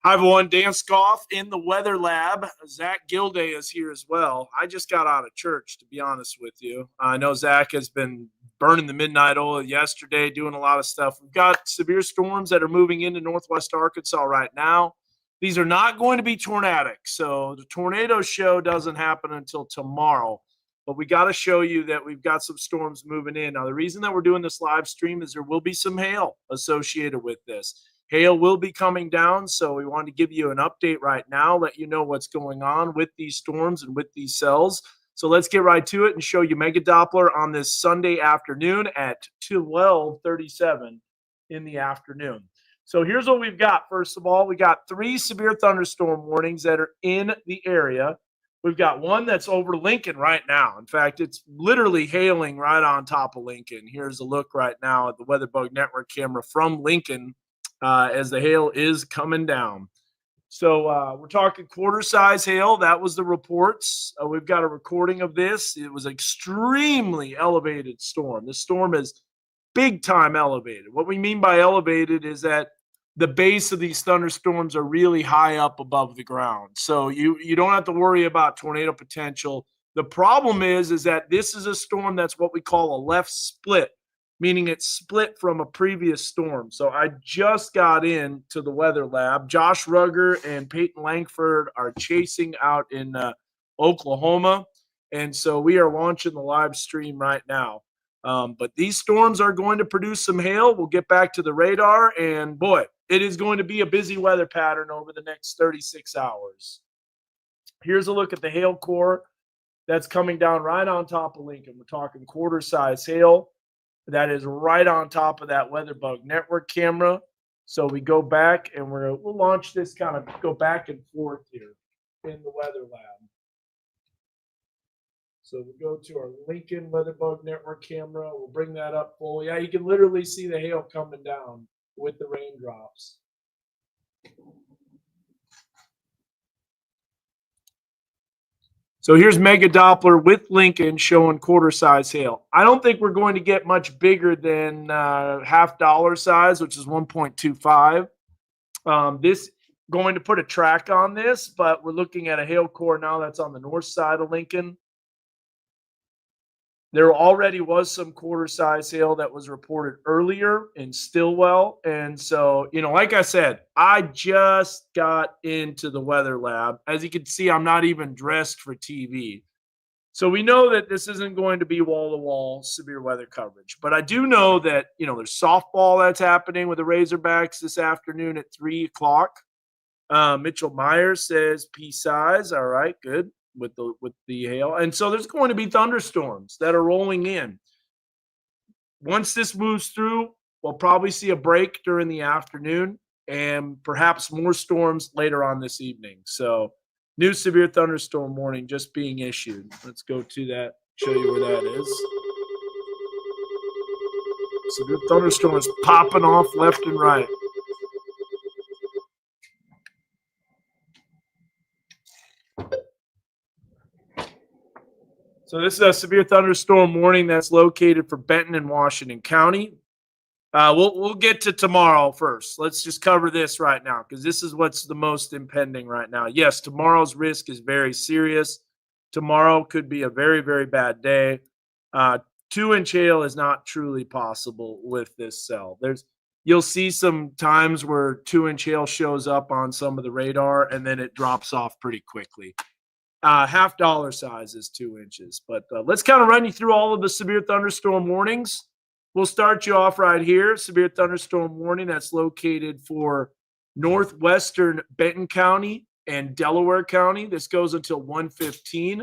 Hi, everyone. Dan Scoff in the Weather Lab. Zach Gilday is here as well. I just got out of church, to be honest with you. I know Zach has been burning the midnight oil yesterday, doing a lot of stuff. We've got severe storms that are moving into northwest Arkansas right now. These are not going to be tornadic, so the tornado show doesn't happen until tomorrow. But we got to show you that we've got some storms moving in. Now, the reason that we're doing this live stream is there will be some hail associated with this. Hail will be coming down, so we wanted to give you an update right now, let you know what's going on with these storms and with these cells. So let's get right to it and show you Mega Doppler on this Sunday afternoon at 12:37 in the afternoon. So here's what we've got. First of all, we got 3 severe thunderstorm warnings that are in the area. We've got one that's over Lincoln right now. In fact, it's literally hailing right on top of Lincoln. Here's a look right now at the WeatherBug Network camera from Lincoln as the hail is coming down. So we're talking quarter size hail. That was the reports. We've got a recording of this. It was extremely elevated storm. This storm is big time elevated. What we mean by elevated is that the base of these thunderstorms are really high up above the ground. So you don't have to worry about tornado potential. The problem is that this is a storm that's what we call a left split, meaning it's split from a previous storm. So I just got into the weather lab. Josh Rugger and Peyton Langford are chasing out in Oklahoma. And so we are launching the live stream right now. But these storms are going to produce some hail. We'll get back to the radar. And boy, it is going to be a busy weather pattern over the next 36 hours. Here's a look at the hail core that's coming down right on top of Lincoln. We're talking quarter size hail. That is right on top of that WeatherBug Network camera. So we go back and we'll launch this, kind of go back and forth here in the weather lab. So we go to our Lincoln WeatherBug Network camera. We'll bring that up full. Yeah, you can literally see the hail coming down with the raindrops. So here's Mega Doppler with Lincoln showing quarter size hail. I don't think we're going to get much bigger than half dollar size, which is 1.25. This going to put a track on this, but we're looking at a hail core now that's on the north side of Lincoln. There already was some quarter size hail that was reported earlier in Stillwell. And so, like I said, I just got into the weather lab. As you can see, I'm not even dressed for TV. So we know that this isn't going to be wall-to-wall severe weather coverage. But I do know that, there's softball that's happening with the Razorbacks this afternoon at 3 o'clock. Mitchell Myers says P size. All right, good. With the hail. And so there's going to be thunderstorms that are rolling in. Once this moves through, we'll probably see a break during the afternoon and perhaps more storms later on this evening. So new severe thunderstorm warning just being issued. Let's go to that, show you where that is. Severe thunderstorms popping off left and right. So this is a severe thunderstorm warning that's located for Benton and Washington County. We'll get to tomorrow first. Let's just cover this right now because this is what's the most impending right now. Yes, tomorrow's risk is very serious. Tomorrow could be a very, very bad day. 2-inch hail is not truly possible with this cell. You'll see some times where 2-inch hail shows up on some of the radar and then it drops off pretty quickly. Half dollar size is 2 inches. But let's kind of run you through all of the severe thunderstorm warnings. We'll start you off right here. Severe thunderstorm warning that's located for northwestern Benton County and Delaware County. This goes until 1:15.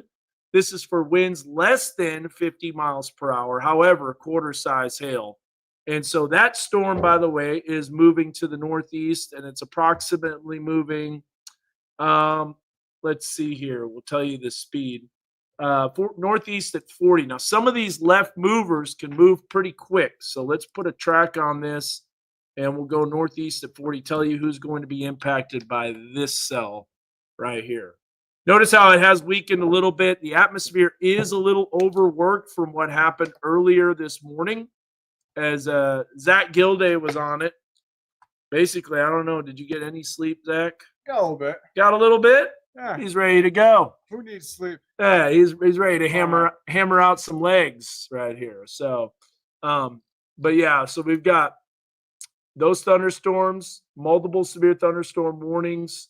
This is for winds less than 50 miles per hour. However, quarter size hail. And so that storm, by the way, is moving to the northeast, and it's approximately moving let's see here. We'll tell you the speed. Northeast at 40. Now, some of these left movers can move pretty quick. So let's put a track on this, and we'll go northeast at 40, tell you who's going to be impacted by this cell right here. Notice how it has weakened a little bit. The atmosphere is a little overworked from what happened earlier this morning as Zach Gilday was on it. basically, I don't know. Did you get any sleep, Zach? Got a little bit. Got a little bit? Yeah. He's ready to go. Who needs sleep? Yeah, he's ready to hammer out some legs right here. So, but yeah, so we've got those thunderstorms, multiple severe thunderstorm warnings,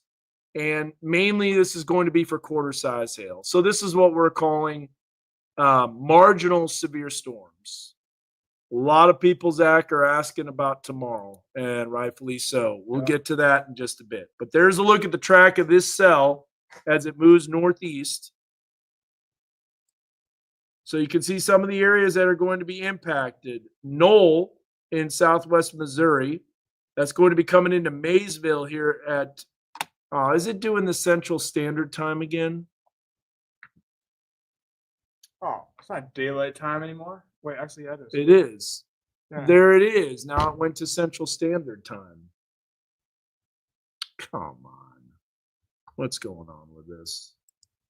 and mainly this is going to be for quarter size hail. So this is what we're calling marginal severe storms. A lot of people, Zach, are asking about tomorrow, and rightfully so. We'll get to that in just a bit. But there's a look at the track of this cell as it moves northeast. So you can see some of the areas that are going to be impacted. Knoll in southwest Missouri. That's going to be coming into Maysville here at, is it doing the Central Standard Time again? Oh, it's not daylight time anymore. Wait, actually, yeah, it is. It is. Yeah. There it is. Now it went to Central Standard Time. Come on. What's going on with this?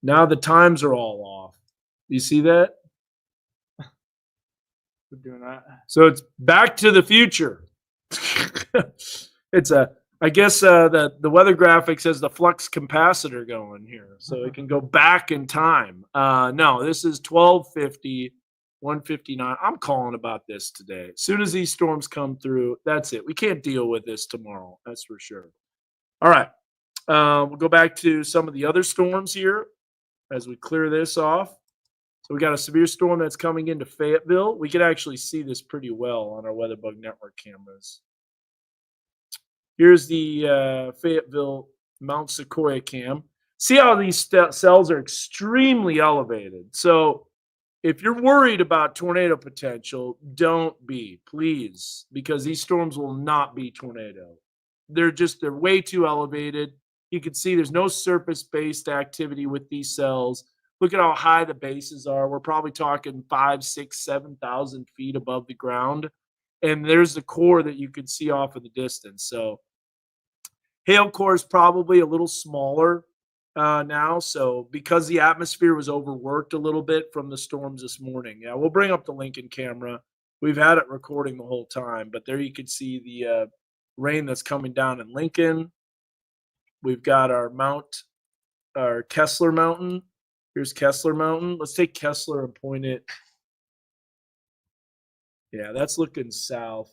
Now the times are all off. You see that? We're doing that. So it's Back to the Future. It's I guess the weather graphics has the flux capacitor going here, so it can go back in time. No, this is 1250, 159. I'm calling about this today. As soon as these storms come through, that's it. We can't deal with this tomorrow. That's for sure. All right. We'll go back to some of the other storms here as we clear this off. So we got a severe storm that's coming into Fayetteville. We can actually see this pretty well on our WeatherBug Network cameras. Here's the Fayetteville Mount Sequoia cam. See how these cells are extremely elevated. So if you're worried about tornado potential, don't be, please, because these storms will not be tornado. They're way too elevated. You can see there's no surface-based activity with these cells. Look at how high the bases are. We're probably talking 5,000, 6,000, 7,000 feet above the ground. And there's the core that you can see off in the distance. So hail core is probably a little smaller now. So because the atmosphere was overworked a little bit from the storms this morning. Yeah, we'll bring up the Lincoln camera. We've had it recording the whole time. But there you can see the rain that's coming down in Lincoln. We've got our Kessler Mountain. Here's Kessler Mountain. Let's take Kessler and point it. Yeah, that's looking south.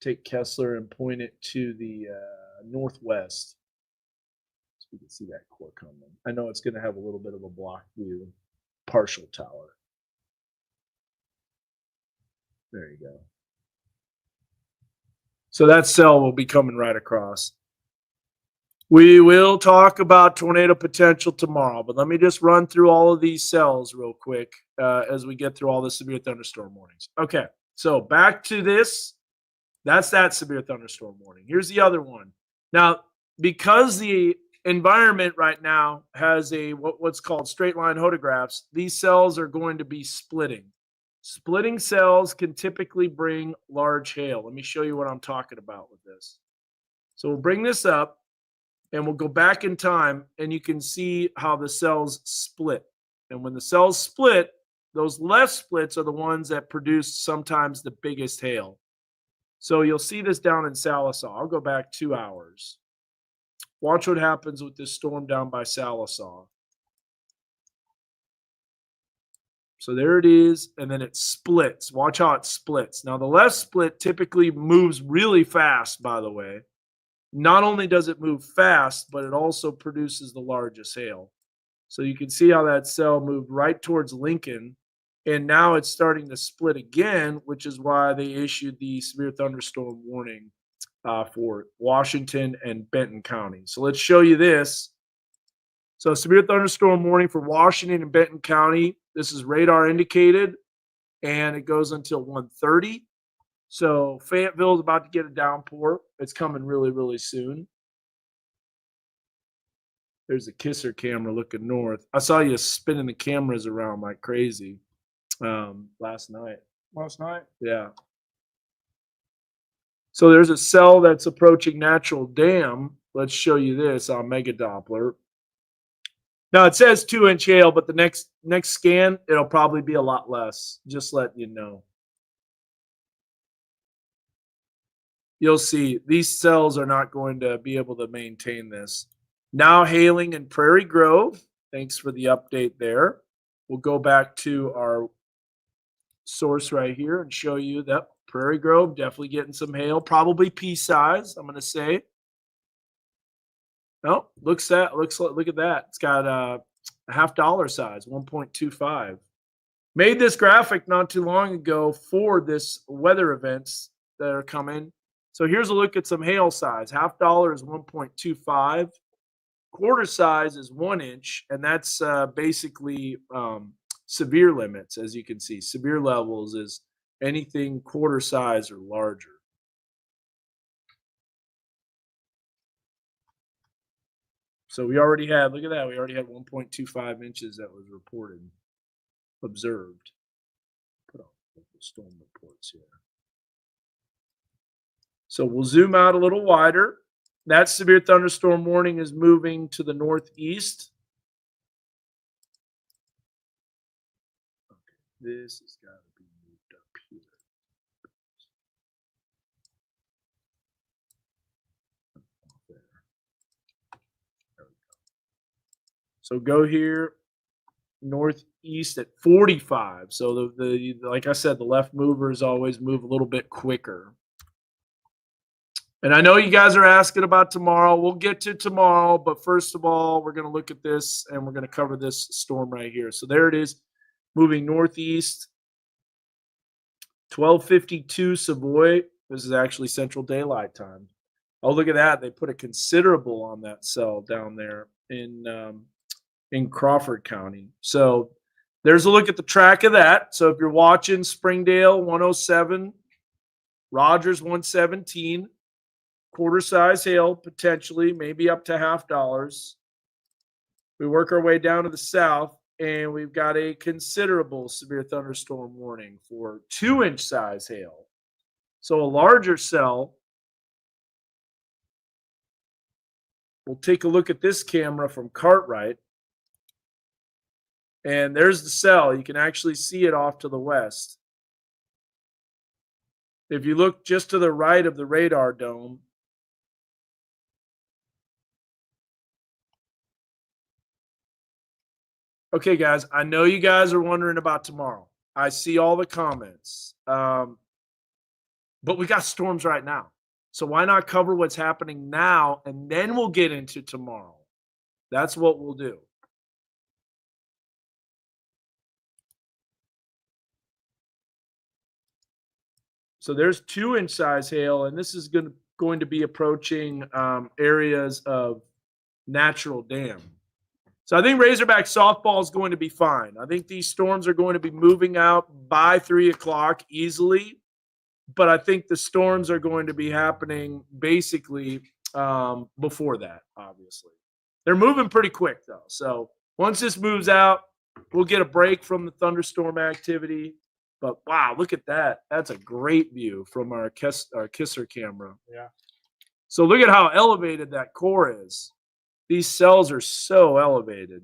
Take Kessler and point it to the northwest. So we can see that core coming. I know it's going to have a little bit of a block view. Partial tower. There you go. So that cell will be coming right across. We will talk about tornado potential tomorrow, but let me just run through all of these cells real quick as we get through all the severe thunderstorm warnings. Okay, so back to this. That's that severe thunderstorm warning. Here's the other one. Now, because the environment right now has what's called straight line hodographs, these cells are going to be splitting. Splitting cells can typically bring large hail. Let me show you what I'm talking about with this. So we'll bring this up. And we'll go back in time, and you can see how the cells split. And when the cells split, those left splits are the ones that produce sometimes the biggest hail. So you'll see this down in Sallisaw. I'll go back 2 hours. Watch what happens with this storm down by Sallisaw. So there it is, and then it splits. Watch how it splits. Now, the left split typically moves really fast, by the way. Not only does it move fast, but it also produces the largest hail. So you can see how that cell moved right towards Lincoln, and now it's starting to split again, which is why they issued the severe thunderstorm warning for Washington and Benton County. So let's show you this. So severe thunderstorm warning for Washington and Benton County. This is radar indicated, and it goes until 1:30. So Fayetteville is about to get a downpour. It's coming really, really soon. There's a Kisser camera looking north. I saw you spinning the cameras around like crazy last night. Last night? Yeah. So there's a cell that's approaching Natural Dam. Let's show you this on Mega Doppler. Now it says 2-inch hail, but the next scan, it'll probably be a lot less. Just letting you know. you'll see these cells are not going to be able to maintain this. Now hailing in Prairie Grove. Thanks for the update there. We'll go back to our source right here and show you that Prairie Grove definitely getting some hail, probably pea size, I'm going to say. Oh, look at that. It's got a $half size, 1.25. Made this graphic not too long ago for this weather events that are coming. So here's a look at some hail size. $half is 1.25. Quarter size is 1 inch, and that's basically severe limits, as you can see. Severe levels is anything quarter size or larger. So we already had, look at that, we already had 1.25 inches that was reported, observed. Put on the storm reports here. So we'll zoom out a little wider. That severe thunderstorm warning is moving to the northeast. Okay, this has got to be moved up here. There we go. So go here, northeast at 45. So the like I said, the left movers always move a little bit quicker. And I know you guys are asking about tomorrow. We'll get to tomorrow, but first of all, we're going to look at this and we're going to cover this storm right here. So there it is, moving northeast. 12:52 Savoy. This is actually Central Daylight Time. Oh, look at that. They put a considerable on that cell down there in Crawford County. So there's a look at the track of that. So if you're watching, Springdale 107, Rogers 117. Quarter size hail, potentially, maybe up to $half. We work our way down to the south, and we've got a considerable severe thunderstorm warning for 2-inch size hail. So a larger cell. We'll take a look at this camera from Cartwright. And there's the cell. You can actually see it off to the west. If you look just to the right of the radar dome, okay, guys, I know you guys are wondering about tomorrow. I see all the comments. But we got storms right now. So why not cover what's happening now, and then we'll get into tomorrow. That's what we'll do. So there's 2-inch size hail, and this is going to be approaching areas of natural dam. So I think Razorback softball is going to be fine. I think these storms are going to be moving out by 3 o'clock easily, but I think the storms are going to be happening basically before that, obviously. They're moving pretty quick, though. So once this moves out, we'll get a break from the thunderstorm activity. But, wow, look at that. That's a great view from our Kisser camera. Yeah. So look at how elevated that core is. These cells are so elevated.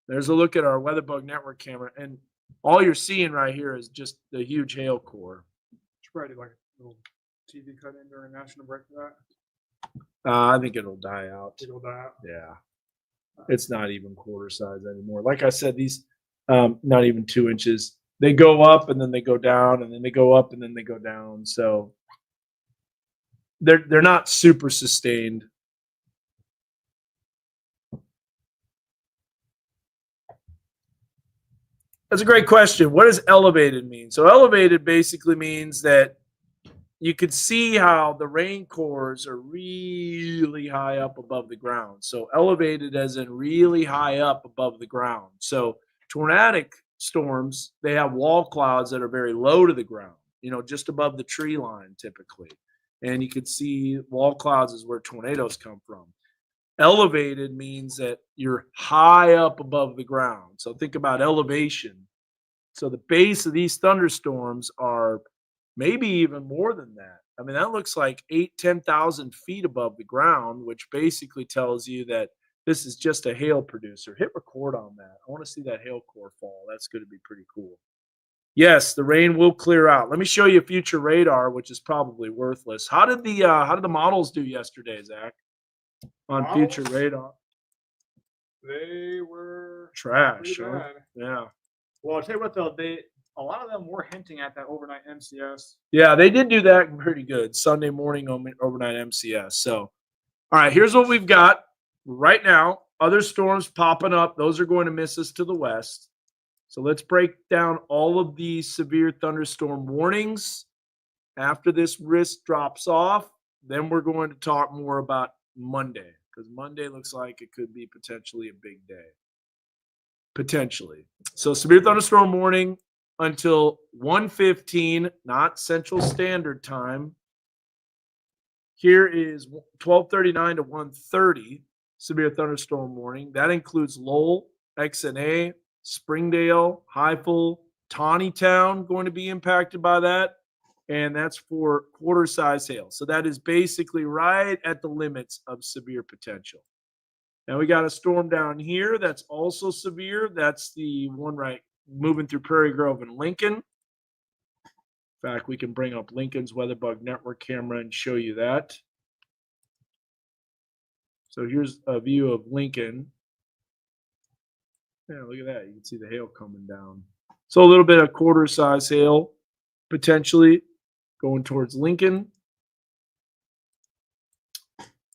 There's a look at our WeatherBug Network camera, and all you're seeing right here is just the huge hail core. Should probably do like a little TV cut in during national break for that. I think it'll die out. It'll die out. Yeah. It's not even quarter size anymore. Like I said, these not even 2 inches. They go up and then they go down, and then they go up and then they go down. So they're not super sustained. That's a great question. What does elevated mean? So elevated basically means that you could see how the rain cores are really high up above the ground. So elevated as in really high up above the ground. So tornadic storms, they have wall clouds that are very low to the ground, just above the tree line typically. And you could see wall clouds is where tornadoes come from. Elevated means that you're high up above the ground. So think about elevation. So the base of these thunderstorms are maybe even more than that. I mean, that looks like 10,000 feet above the ground, which basically tells you that this is just a hail producer. Hit record on that. I want to see that hail core fall. That's going to be pretty cool. Yes, the rain will clear out. Let me show you future radar, which is probably worthless. How did the models do yesterday, Zach? On future Models? radar, They were trash. pretty Huh? bad. Yeah, Well, I'll tell you what though, a lot of them were hinting at that overnight MCS. yeah, they did do that pretty good. Sunday morning overnight MCS. So, all right, here's what we've got right now. Other storms popping up. Those are going to miss us to the west. So let's break down all of these severe thunderstorm warnings. After this risk drops off, then we're going to talk more about Monday because Monday looks like it could be potentially a big day. Potentially. So severe thunderstorm warning until 1:15, not Central Standard Time. Here is 12:39 to 1:30 severe thunderstorm warning. That includes Lowell, XNA, Springdale, Highfill, Tawnytown going to be impacted by that. And that's for quarter size hail. So that is basically right at the limits of severe potential. Now we got a storm down here that's also severe. That's the one right moving through Prairie Grove and Lincoln. In fact, we can bring up Lincoln's WeatherBug network camera and show you that. So here's a view of Lincoln. Yeah, look at that. You can see the hail coming down. So a little bit of quarter size hail potentially going towards Lincoln.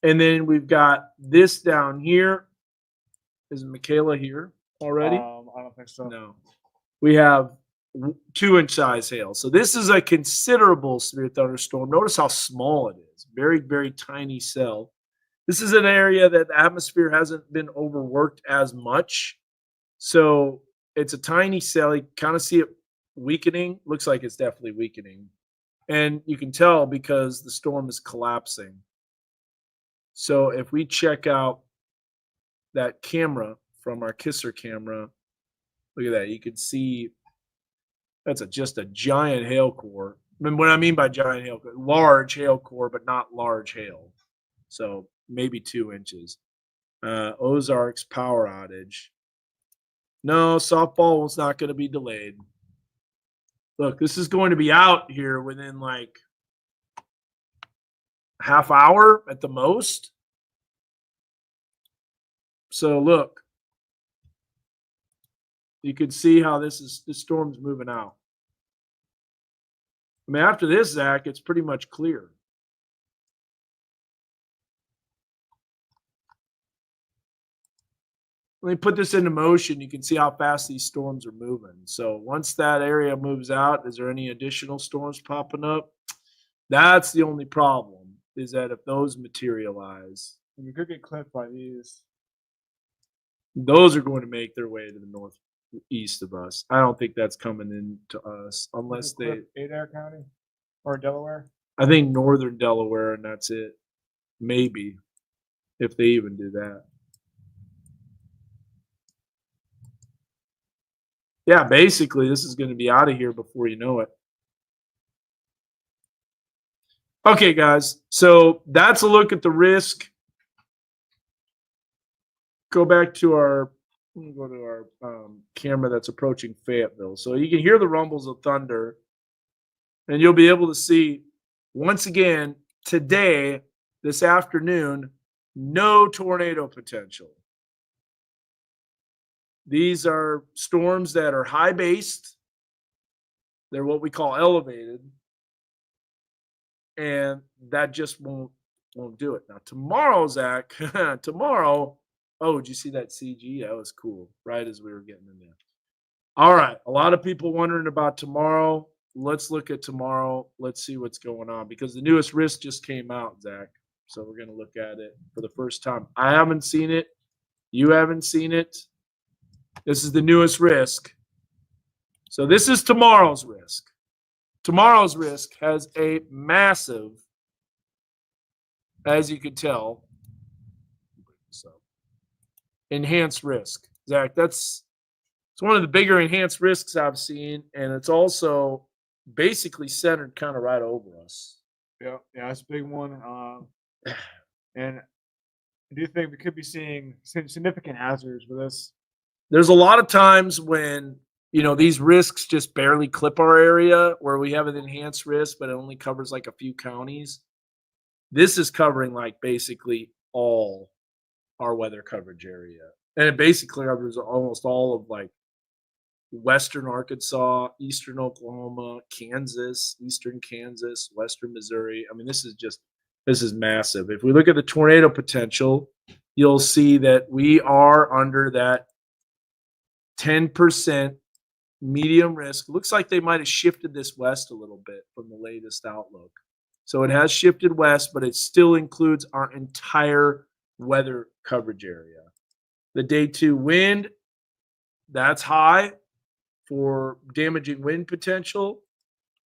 And then we've got this down here. Is Michaela here already? I don't think so. No. We have 2-inch size hail. So this is a considerable severe thunderstorm. Notice how small it is. Very, very tiny cell. This is an area that the atmosphere hasn't been overworked as much. So it's a tiny cell. You kind of see it weakening. Looks like it's definitely weakening. And you can tell because the storm is collapsing. So if we check out that camera from our Kisser camera, look at that. You can see that's just a giant hail core. I mean, what I mean by giant hail core, large hail core, but not large hail. So maybe 2 inches. Ozarks power outage. No, softball was not going to be delayed. Look, this is going to be out here within like half hour at the most. So look, you can see how this storm's moving out. I mean, after this, Zach, it's pretty much clear. Let me put this into motion. You can see how fast these storms are moving. So once that area moves out, is there any additional storms popping up? That's the only problem, is that if those materialize, You could get clipped by these. those are going to make their way to the northeast of us. I don't think that's coming into us unless they, clip Adair County or Delaware. I think northern Delaware, and that's it. Maybe, if they even do that. Yeah, basically, this is going to be out of here before you know it. Okay, guys, so that's a look at the risk. Go back to our, camera that's approaching Fayetteville. So you can hear the rumbles of thunder, and you'll be able to see, once again, today, this afternoon, no tornado potential. These are storms that are high based. They're what we call elevated. And that just won't do it. Now tomorrow, Zach, oh, did you see that CG? That was cool. Right as we were getting in there. All right. A lot of people wondering about tomorrow. Let's look at tomorrow. Let's see what's going on because the newest risk just came out, Zach. So we're going to look at it for the first time. I haven't seen it. You haven't seen it. This is the newest risk. So this is tomorrow's risk. Tomorrow's risk has a massive, as you can tell, enhanced risk. Zach, it's one of the bigger enhanced risks I've seen, and it's also basically centered kind of right over us. Yeah, it's a big one. And I do think we could be seeing significant hazards with this. There's a lot of times when these risks just barely clip our area where we have an enhanced risk, but it only covers like a few counties. This is covering like basically all our weather coverage area. And it basically covers almost all of like western Arkansas, eastern Oklahoma, Kansas, eastern Kansas, western Missouri. I mean, this is massive. If we look at the tornado potential, you'll see that we are under that 10% medium risk. Looks like they might have shifted this west a little bit from the latest outlook. So it has shifted west, but it still includes our entire weather coverage area. The day 2 wind, that's high for damaging wind potential.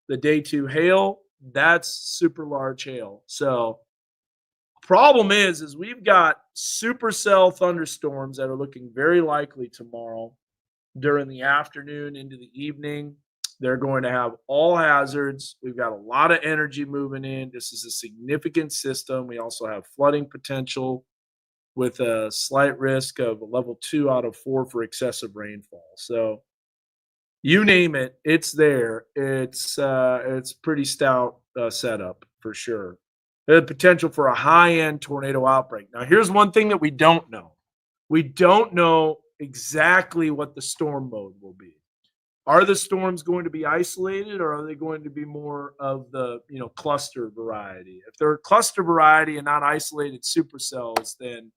The day 2 hail, that's super large hail. So problem is we've got supercell thunderstorms that are looking very likely tomorrow during the afternoon into the evening. They're going to have all hazards. We've got a lot of energy moving in. This is a significant system. We also have flooding potential with a slight risk of a level 2 out of 4 for excessive rainfall. So you name it, it's there. It's pretty stout setup for sure. The potential for a high-end tornado outbreak. Now, here's one thing that we don't know. We don't know exactly what the storm mode will be. Are the storms going to be isolated, or are they going to be more of the cluster variety? If they're cluster variety and not isolated supercells, then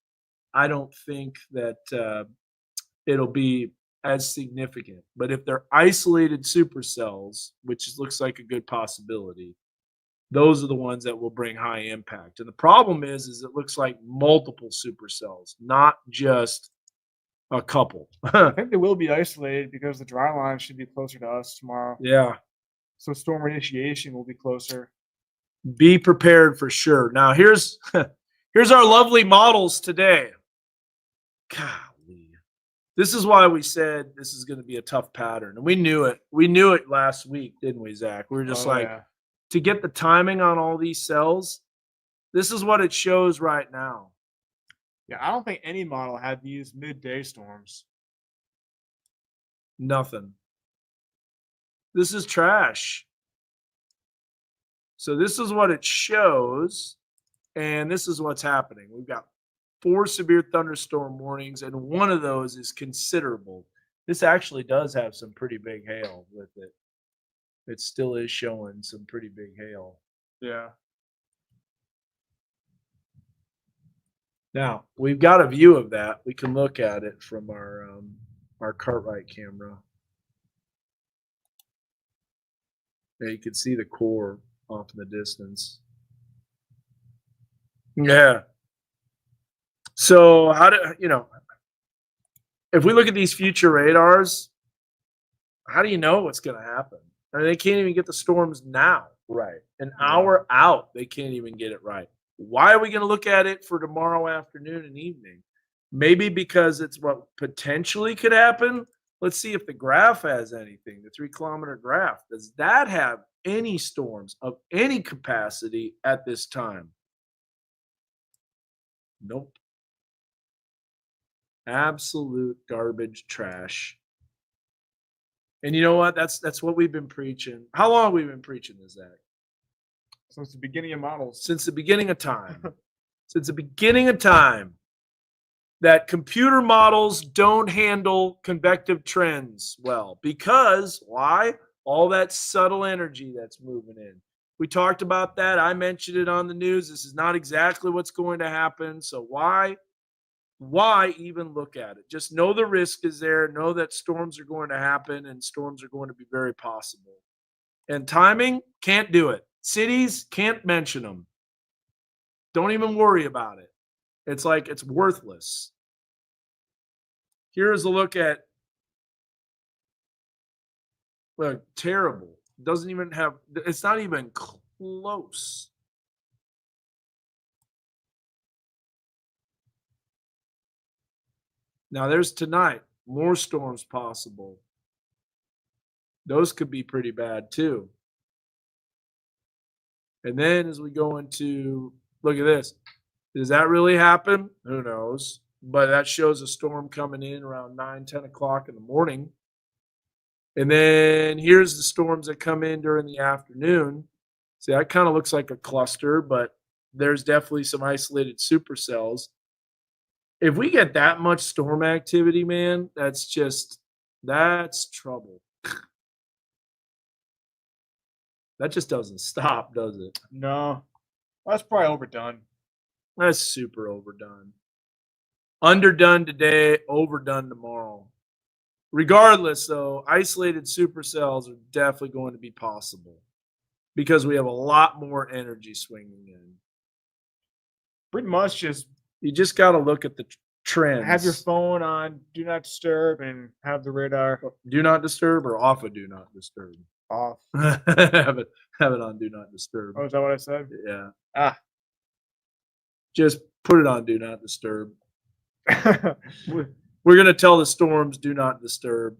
I don't think that it'll be as significant. But if they're isolated supercells, which looks like a good possibility, those are the ones that will bring high impact. And the problem is it looks like multiple supercells, not just a couple. I think they will be isolated because the dry line should be closer to us tomorrow. Yeah. So storm initiation will be closer. Be prepared for sure. Now here's our lovely models today. Golly. This is why we said this is going to be a tough pattern. And we knew it. We knew it last week, didn't we, Zach? We were just to get the timing on all these cells, this is what it shows right now. Yeah, I don't think any model had these midday storms. Nothing. This is trash. So this is what it shows, and this is what's happening. We've got 4 severe thunderstorm warnings, and one of those is considerable. This actually does have some pretty big hail with it. It still is showing some pretty big hail. Yeah. Now, we've got a view of that. We can look at it from our Cartwright camera. Yeah, you can see the core off in the distance. Yeah. So if we look at these future radars, how do you know what's going to happen? I mean, they can't even get the storms now right. An hour out, they can't even get it right. Why are we going to look at it for tomorrow afternoon and evening? Maybe because it's what potentially could happen. Let's see if the graph has anything, the 3-kilometer graph. Does that have any storms of any capacity at this time? Nope. Absolute garbage trash. And you know what? That's what we've been preaching. How long have we been preaching this, Zach? Since the beginning of models. Since the beginning of time. Since the beginning of time. That computer models don't handle convective trends well. Because, why? All that subtle energy that's moving in. We talked about that. I mentioned it on the news. This is not exactly what's going to happen. So why even look at it? Just know the risk is there. Know that storms are going to happen and storms are going to be very possible. And timing, can't do it. Cities, can't mention them. Don't even worry about it. It's like it's worthless. Here's a look at terrible. Doesn't even have, it's not even close. Now there's tonight, more storms possible. Those could be pretty bad too. And then as we go into, look at this. Does that really happen? Who knows? But that shows a storm coming in around 9, 10 o'clock in the morning. And then here's the storms that come in during the afternoon. See, that kind of looks like a cluster, but there's definitely some isolated supercells. If we get that much storm activity, man, that's trouble. That just doesn't stop, does it? No, that's probably overdone. That's super overdone. Underdone today, overdone tomorrow. Regardless, though, isolated supercells are definitely going to be possible because we have a lot more energy swinging in. Pretty much just You just got to look at the trends. have your phone on do not disturb and have the radar Do not disturb or off of do not disturb. off. have it on do not disturb. Oh, is that what I said? Yeah. Ah. Just put it on do not disturb. We're gonna tell the storms do not disturb.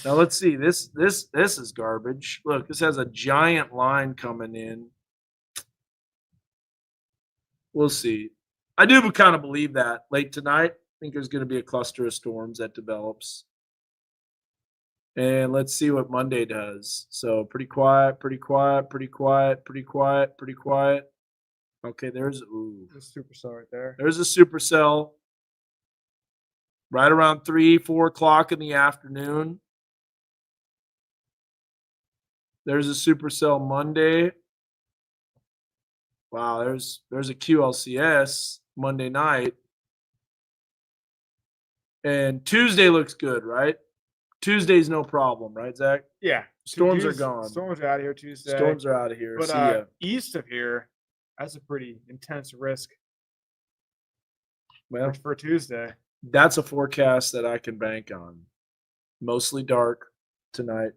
Now let's see. This is garbage. Look, this has a giant line coming in. We'll see. I do kind of believe that late tonight. I think there's going to be a cluster of storms that develops. And let's see what Monday does. So pretty quiet, pretty quiet, pretty quiet, pretty quiet, pretty quiet. Okay, there's the supercell right there. There's a supercell right around 3-4 o'clock in the afternoon. There's a supercell Monday. Wow, there's a QLCS Monday night. And Tuesday looks good, right? Tuesday's no problem, right, Zach? Yeah. Storms are gone. Storms are out of here Tuesday. Storms are out of here. But See ya. east of here, that's a pretty intense risk Well, for Tuesday. that's a forecast that I can bank on. Mostly dark tonight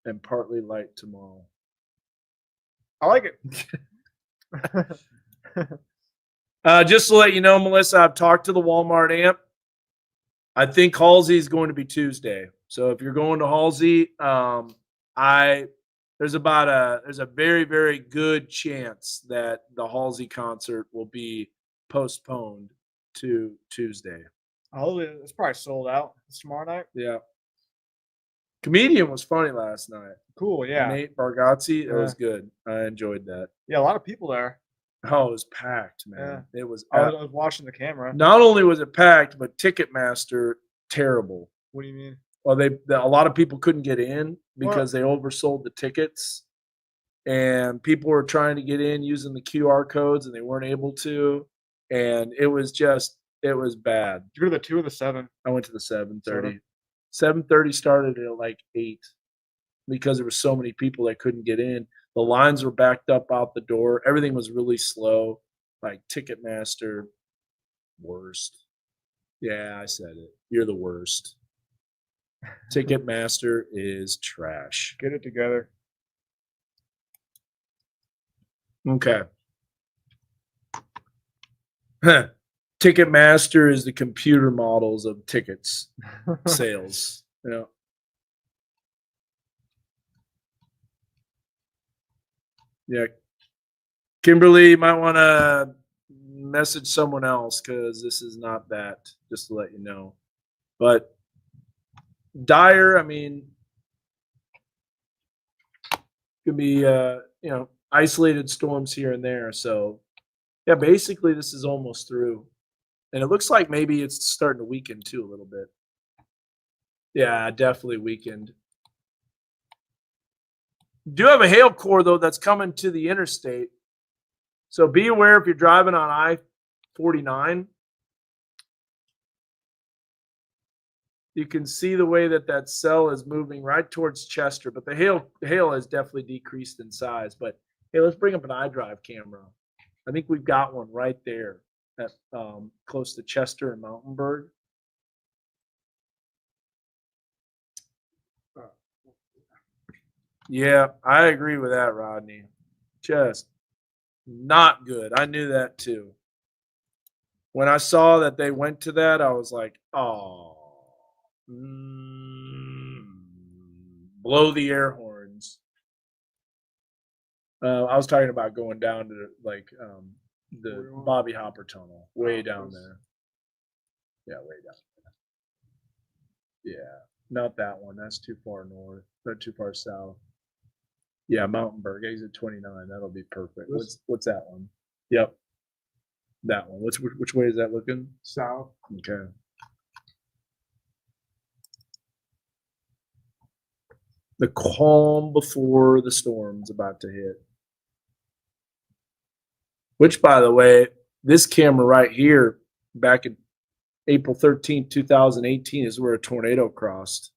and partly light tomorrow. I like it. Just to let you know, Melissa, I've talked to the Walmart amp. I think Halsey is going to be Tuesday. So if you're going to Halsey, there's a very, very good chance that the Halsey concert will be postponed to Tuesday. Oh, it's probably sold out. It's tomorrow night. Yeah. Comedian was funny last night. Cool, yeah. Nate Bargatze, it Yeah. was good. I enjoyed that. Yeah, a lot of people there. Oh, it was packed, man. It was. I was watching the camera. Not only was it packed, but Ticketmaster terrible. What do you mean? Well, a lot of people couldn't get in because they oversold the tickets, and people were trying to get in using the QR codes, and they weren't able to. And it was bad. Did you go to the 2 or the 7? I went to the 7:30. 7:30 started at like 8 because there were so many people that couldn't get in. The lines were backed up out the door. Everything was really slow. Like Ticketmaster, worst. Yeah, I said it. You're the worst. Ticketmaster is trash. Get it together. Okay. Ticketmaster is the computer models of tickets sales. You know. Yeah. Kimberly, you might want to message someone else because this is not that, just to let you know. But dire, I mean, could be isolated storms here and there. So yeah, basically this is almost through. And it looks like maybe it's starting to weaken too a little bit. Yeah, definitely weakened. Do have a hail core though that's coming to the interstate. So be aware if you're driving on I-49. You can see the way that cell is moving right towards Chester, but the hail has definitely decreased in size. But hey, let's bring up an iDrive camera. I think we've got one right there at close to Chester and Mountainburg. Yeah, I agree with that, Rodney. Just not good. I knew that too. When I saw that they went to that, I was like, oh. Blow the air horns. I was talking about going down to like the Bobby Hopper tunnel, way down there. Yeah, way down there. Yeah. not that one. That's too far north. Not too far south. Yeah, Mountainburg. Exit 29. That'll be perfect. What's that one? Yep. That one. Which way is that looking? South. Okay. The calm before the storm's about to hit. Which, by the way, this camera right here, back in April 13th, 2018, is where a tornado crossed.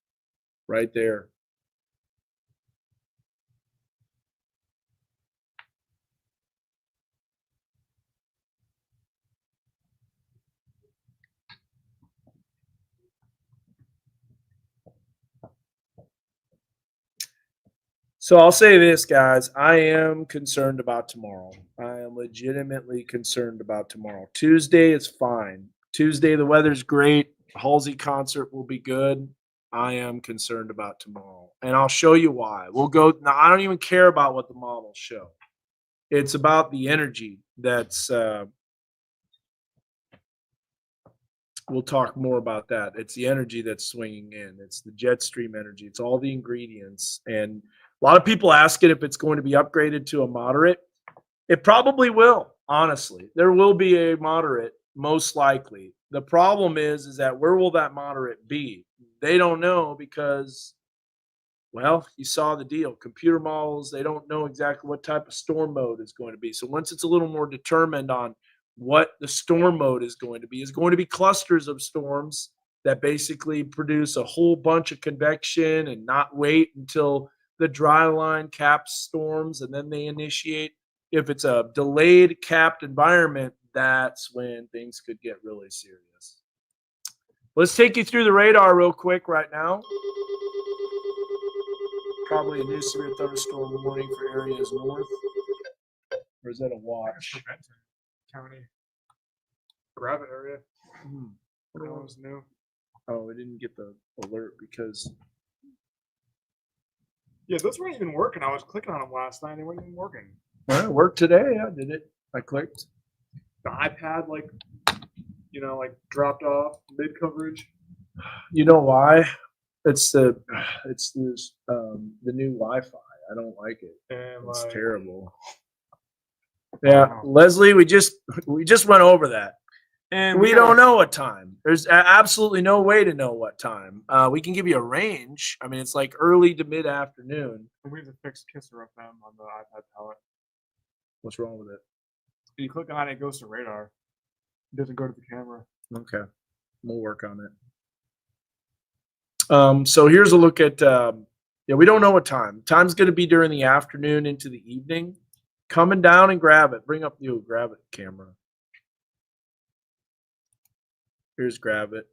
Right there. So I'll say this, guys. I am concerned about tomorrow. I am legitimately concerned about tomorrow. Tuesday is fine. Tuesday, the weather's great. Halsey concert will be good. I am concerned about tomorrow. And I'll show you why. We'll go. Now, I don't even care about what the models show. It's about the energy that's. We'll talk more about that. It's the energy that's swinging in. It's the jet stream energy. It's all the ingredients. And a lot of people ask it if it's going to be upgraded to a moderate. It probably will, honestly. There will be a moderate, most likely. The problem is that where will that moderate be? They don't know because, well, you saw the deal. Computer models, they don't know exactly what type of storm mode is going to be. So once it's a little more determined on what the storm mode is going to be clusters of storms that basically produce a whole bunch of convection and not wait until the dry line caps storms and then they initiate. If it's a delayed capped environment, that's when things could get really serious. Let's take you through the radar real quick right now. Probably a new severe thunderstorm warning for areas north. Or is that a watch? For Benton County. Gravit area. That was new. Oh, we didn't get the alert because. Yeah, those weren't even working. I was clicking on them last night. They weren't even working. Well, it worked today. I did it. I clicked. The iPad, dropped off mid coverage. You know why? It's the new Wi-Fi. I don't like it. And It's terrible. Yeah, Wow. Leslie, we just went over that. And We don't know what time. There's absolutely no way to know what time. We can give you a range. I mean, it's like early to mid afternoon. We have to fix Kisser FM on the iPad palette. What's wrong with it? You click on it, it goes to radar. It doesn't go to the camera. Okay, we'll work on it. So here's a look at. We don't know what time. Time's going to be during the afternoon into the evening. Coming down and grab it. Bring up the grab it camera. Here's grab it.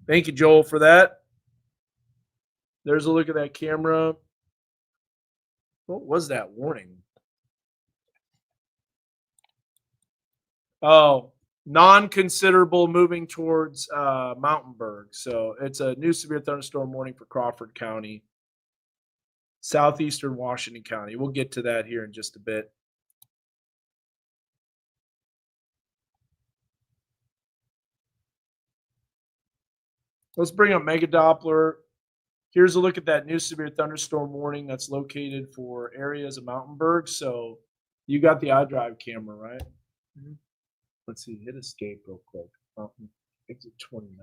Thank you, Joel, for that. There's a look at that camera. What was that warning? Oh, non-considerable moving towards Mountainburg. So it's a new severe thunderstorm warning for Crawford County, southeastern Washington County. We'll get to that here in just a bit. Let's bring up Mega Doppler. Here's a look at that new severe thunderstorm warning that's located for areas of Mountainburg. So you got the iDrive camera, right? Mm-hmm. Let's see, hit escape real quick. Exit 29.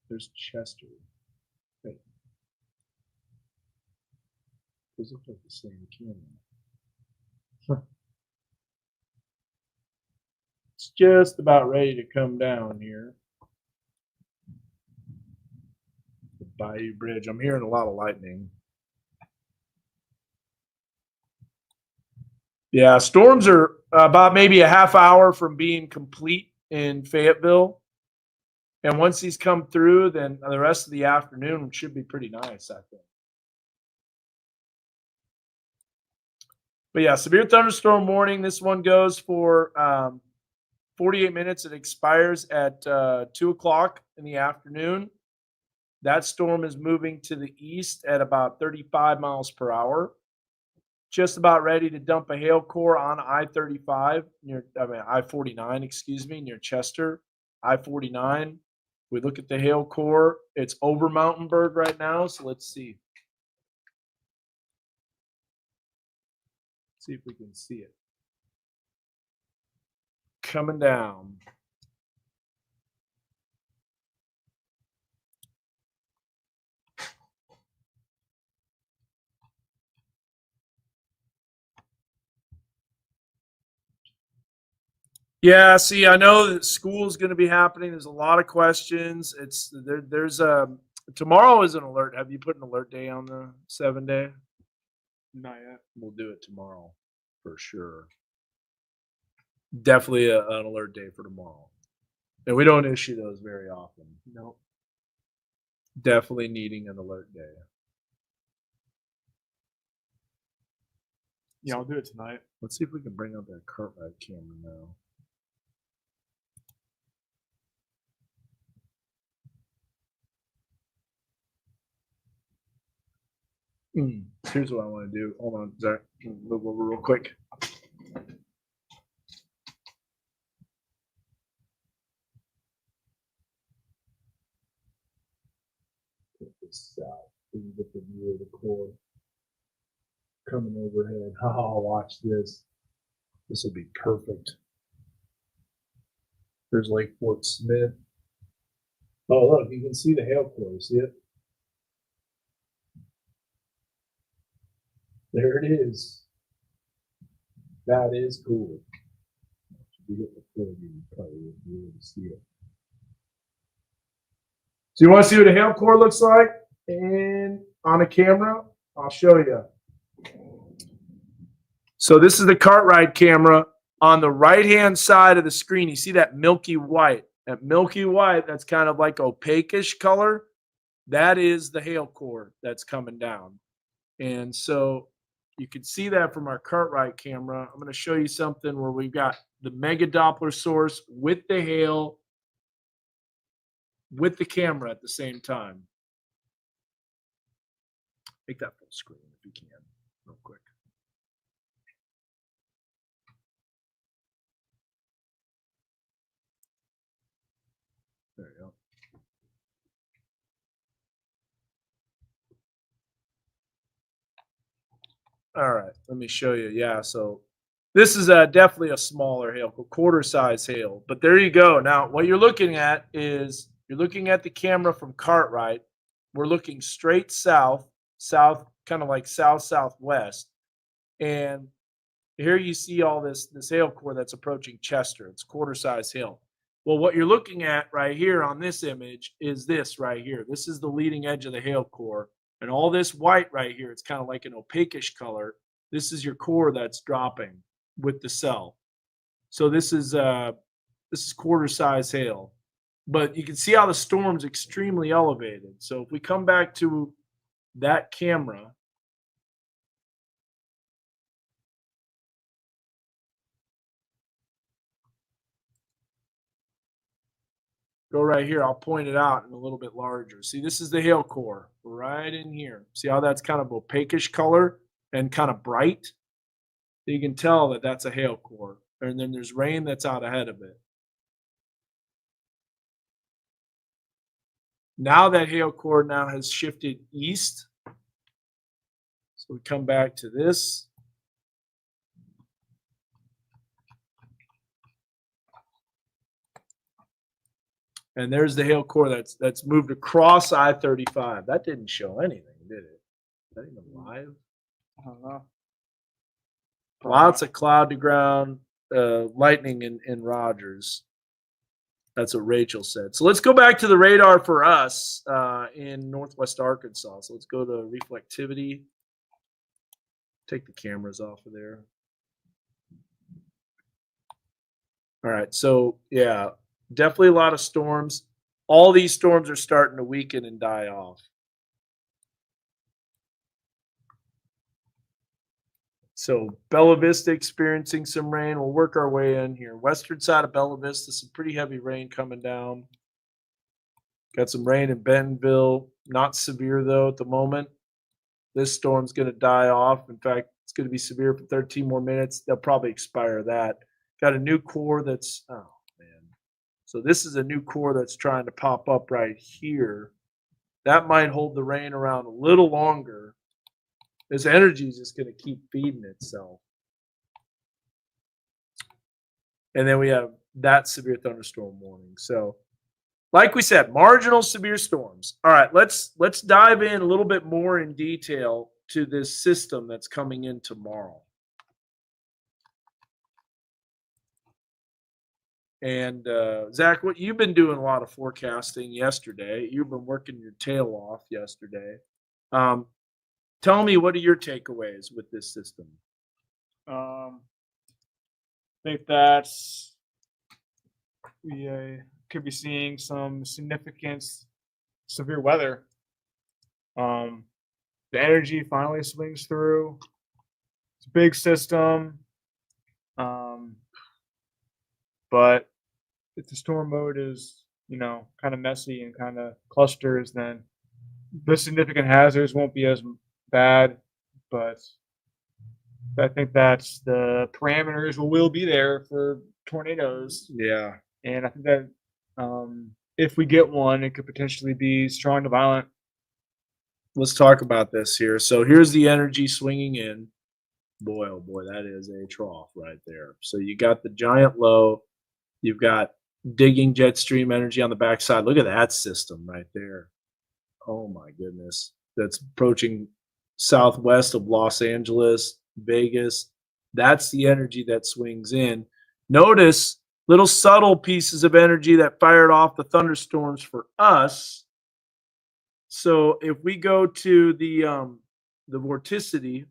There's Chester. Wait. Those look like the same camera. Huh. It's just about ready to come down here. The Bayou Bridge. I'm hearing a lot of lightning. Yeah, storms are about maybe a half hour from being complete in Fayetteville. And once these come through, then the rest of the afternoon should be pretty nice, I think. But yeah, severe thunderstorm warning. This one goes for 48 minutes. It expires at 2 o'clock in the afternoon. That storm is moving to the east at about 35 miles per hour. just about ready to dump a hail core on I-35 I-49, excuse me, near Chester, I-49. We look at the hail core. It's over Mountainburg right now, so let's see. See if we can see it. Coming down. Yeah, see, I know that school is going to be happening. There's a lot of questions. There's tomorrow is an alert. Have you put an alert day on the 7-day? Not yet. We'll do it tomorrow for sure. Definitely an alert day for tomorrow. And we don't issue those very often. Nope. Definitely needing an alert day. Yeah, I'll do it tonight. Let's see if we can bring up that Cartwright camera now. Here's what I want to do. Hold on, Zach. Move over real quick. Put this out. So you get the view of the core coming overhead. Oh, watch this. This will be perfect. There's Lake Fort Smith. Oh, look, you can see the hail core. See it? There it is. That is cool. If you get the full view, you probably won't be able to see it. So you want to see what a hail core looks like and on a camera? I'll show you. So this is the Cartwright camera. On the right-hand side of the screen, you see that milky white. That milky white, that's kind of like opaque-ish color. That is the hail core that's coming down. And so you can see that from our Cartwright camera. I'm going to show you something where we've got the mega Doppler source with the hail, with the camera at the same time. Make that full screen if you can, real quick. There you go. All right, let me show you. Yeah, so this is definitely a smaller hail, quarter size hail. But there you go. Now, what you're looking at is you're looking at the camera from Cartwright. We're looking straight south, kind of like southwest. And here you see all this hail core that's approaching Chester. It's quarter size hail. Well, what you're looking at right here on this image is this right here. This is the leading edge of the hail core. And all this white right here, it's kind of like an opaque-ish color. This is your core that's dropping with the cell. So this is quarter size hail. But you can see how the storm's extremely elevated. So if we come back to that camera, go right here. I'll point it out in a little bit larger. See, this is the hail core right in here. See how that's kind of opaque-ish color and kind of bright? You can tell that that's a hail core. And then there's rain that's out ahead of it. Now that hail core now has shifted east. So we come back to this. And there's the hail core that's moved across I-35. That didn't show anything, did it? Is that even live? I don't know. Lots of cloud to ground, lightning in Rogers. That's what Rachel said. So let's go back to the radar for us in Northwest Arkansas. So let's go to reflectivity. Take the cameras off of there. All right. So, yeah, definitely a lot of storms. All these storms are starting to weaken and die off. So Bella Vista experiencing some rain. We'll work our way in here. Western side of Bella Vista, some pretty heavy rain coming down. Got some rain in Bentonville. Not severe, though, at the moment. This storm's going to die off. In fact, It's going to be severe for 13 more minutes. They'll probably expire that. Got a new core that's, oh man. So this is a new core that's trying to pop up right here. That might hold the rain around a little longer. This energy is just going to keep feeding itself. And then we have that severe thunderstorm warning. So, like we said, marginal severe storms. All right, let's dive in a little bit more in detail to this system that's coming in tomorrow. And Zach, what you've been doing a lot of forecasting yesterday. You've been working your tail off yesterday. Tell me, what are your takeaways with this system? I think that's we could be seeing some significant severe weather. The energy finally swings through. It's a big system. But if the storm mode is, kind of messy and kind of clusters, then the significant hazards won't be as bad. But I think that's the parameters will be there for tornadoes. Yeah. And I think that if we get one, it could potentially be strong to violent. Let's talk about this here. So here's the energy swinging in. Boy, oh boy, that is a trough right there. So you got the giant low. You've got digging jet stream energy on the backside. Look at that system right there. Oh my goodness. That's approaching southwest of Los Angeles, Vegas. That's the energy that swings in. Notice little subtle pieces of energy that fired off the thunderstorms for us. So if we go to the vorticity,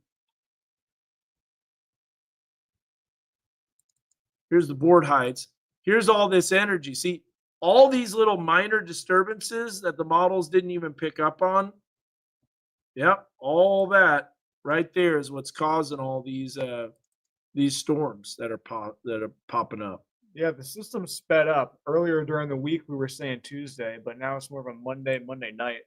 here's the board heights. Here's all this energy. See, all these little minor disturbances that the models didn't even pick up on. Yep, all that right there is what's causing all these storms that are popping up. Yeah, the system sped up. Earlier during the week, we were saying Tuesday, but now it's more of a Monday night.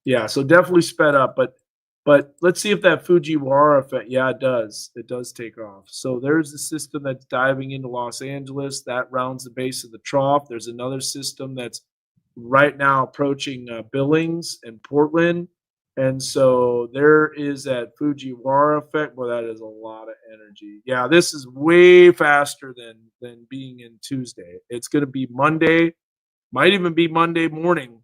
Yeah, so definitely sped up, but let's see if that Fujiwara effect. Yeah, it does. It does take off. So there's the system that's diving into Los Angeles. That rounds the base of the trough. There's another system that's right now approaching Billings and Portland. And so there is that Fujiwara effect. Boy, that is a lot of energy. Yeah, this is way faster than being in Tuesday. It's going to be Monday, might even be Monday morning.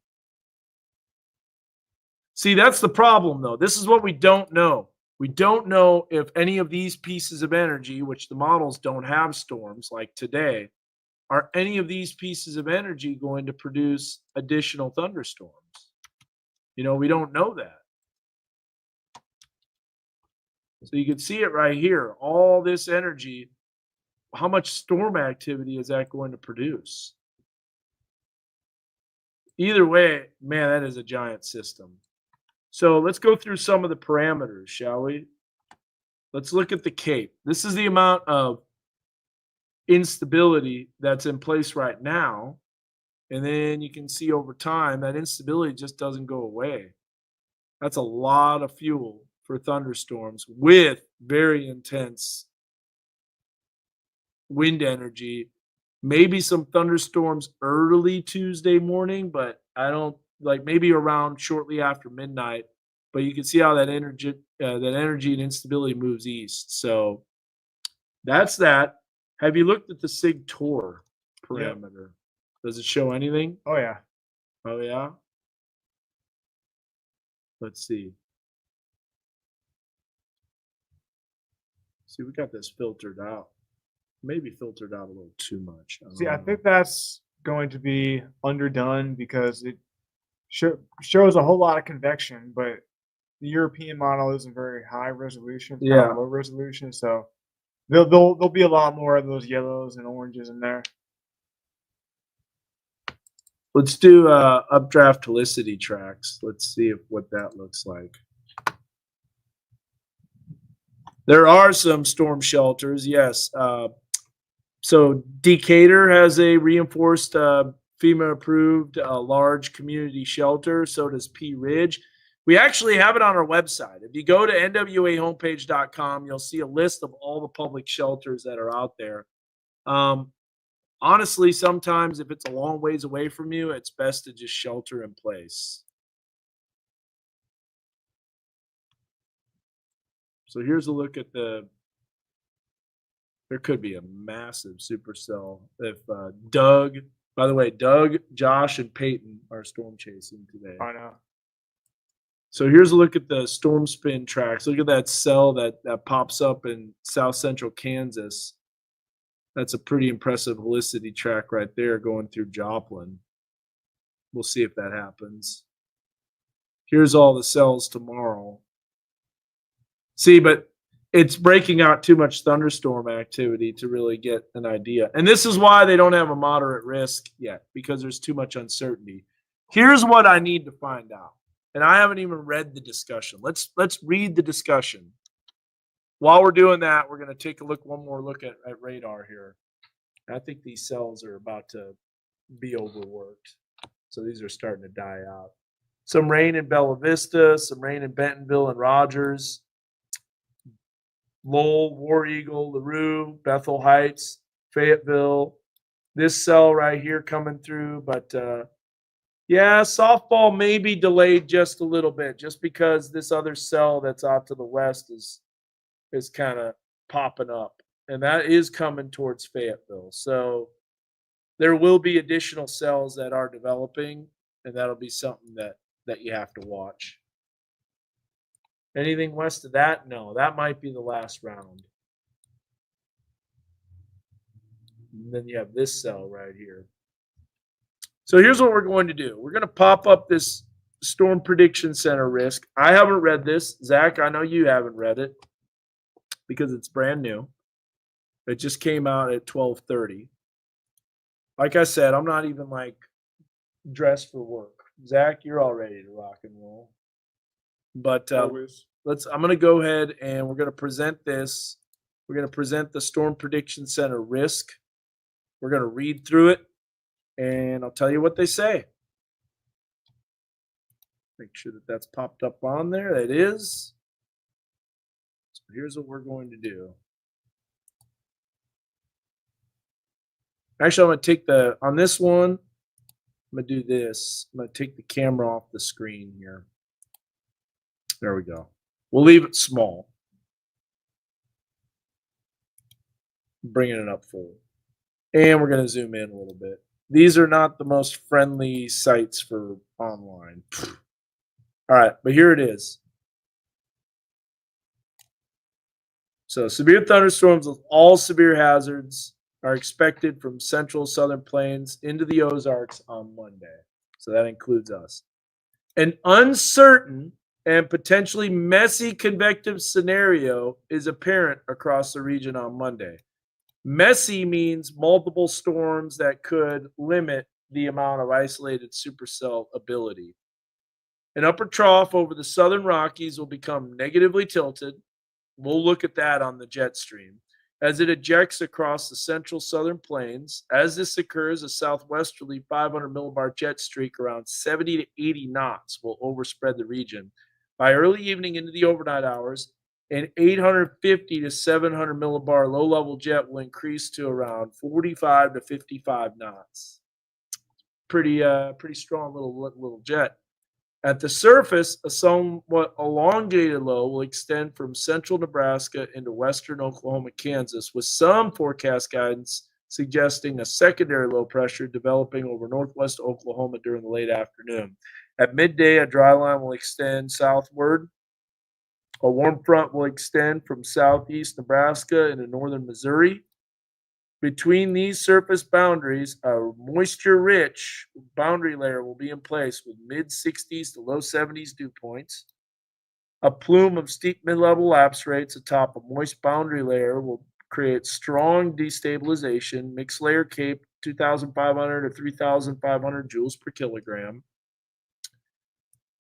See, that's the problem, though. This is what we don't know. We don't know if any of these pieces of energy, which the models don't have storms like today, are any of these pieces of energy going to produce additional thunderstorms? We don't know that. So you can see it right here. All this energy, how much storm activity is that going to produce? Either way, man, that is a giant system. So let's go through some of the parameters, shall we? Let's look at the CAPE. This is the amount of instability that's in place right now. And then you can see over time that instability just doesn't go away. That's a lot of fuel for thunderstorms with very intense wind energy. Maybe some thunderstorms early Tuesday morning, but I don't maybe around shortly after midnight. But you can see how that energy and instability moves east. So that's that. Have you looked at the SIG Tor parameter? Yep. Does it show anything? Oh yeah. Oh yeah. Let's see. See, we got this filtered out. Maybe filtered out a little too much. I think that's going to be underdone because it shows a whole lot of convection, but the European model isn't very high resolution, kind of low resolution. So there'll be a lot more of those yellows and oranges in there. Let's do updraft helicity tracks. Let's see what that looks like. There are some storm shelters, yes. So Decatur has a reinforced FEMA-approved large community shelter. So does Pea Ridge. We actually have it on our website. If you go to nwahomepage.com, you'll see a list of all the public shelters that are out there. Honestly, sometimes if it's a long ways away from you, it's best to just shelter in place. So here's a look at there could be a massive supercell if Doug, by the way, Doug, Josh, and Peyton are storm chasing today. I know. So here's a look at the storm spin tracks. Look at that cell that pops up in south central Kansas. That's a pretty impressive helicity track right there going through Joplin. We'll see if that happens. Here's all the cells tomorrow. See, but it's breaking out too much thunderstorm activity to really get an idea. And this is why they don't have a moderate risk yet, because there's too much uncertainty. Here's what I need to find out. And I haven't even read the discussion. Let's read the discussion. While we're doing that, we're going to take one more look at radar here. I think these cells are about to be overworked. So these are starting to die out. Some rain in Bella Vista, some rain in Bentonville and Rogers, Lowell, War Eagle, LaRue, Bethel Heights, Fayetteville. This cell right here coming through, but yeah, softball may be delayed just a little bit, just because this other cell that's out to the west is kind of popping up, and that is coming towards Fayetteville. So there will be additional cells that are developing, and that'll be something that you have to watch. Anything west of that? No, that might be the last round. And then you have this cell right here. So here's what we're going to do. We're going to pop up this Storm Prediction Center risk. I haven't read this. Zach, I know you haven't read it because it's brand new. It just came out at 12:30. Like I said, I'm not even dressed for work. Zach, you're all ready to rock and roll. But I'm going to go ahead and we're going to present this. We're going to present the Storm Prediction Center risk. We're going to read through it, and I'll tell you what they say. Make sure that that's popped up on there. It is. So here's what we're going to do. Actually, I'm going to take on this one, I'm going to do this. I'm going to take the camera off the screen here. There we go. We'll leave it small. Bringing it up full. And we're going to zoom in a little bit. These are not the most friendly sites for online. All right, but here it is. So severe thunderstorms with all severe hazards are expected from central southern plains into the Ozarks on Monday. So that includes us. An uncertain and potentially messy convective scenario is apparent across the region on Monday. Messy means multiple storms that could limit the amount of isolated supercell ability. An upper trough over the southern Rockies will become negatively tilted. We'll look at that on the jet stream as it ejects across the central southern plains. As this occurs, a southwesterly 500 millibar jet streak around 70 to 80 knots will overspread the region. By early evening into the overnight hours, an 850 to 700 millibar low-level jet will increase to around 45 to 55 knots. Pretty strong little jet. At the surface, a somewhat elongated low will extend from central Nebraska into western Oklahoma, Kansas, with some forecast guidance suggesting a secondary low pressure developing over northwest Oklahoma during the late afternoon. At midday, a dry line will extend southward. A warm front will extend from southeast Nebraska into northern Missouri. Between these surface boundaries, a moisture-rich boundary layer will be in place with mid-60s to low 70s dew points. A plume of steep mid-level lapse rates atop a moist boundary layer will create strong destabilization. Mixed layer CAPE 2,500 to 3,500 joules per kilogram.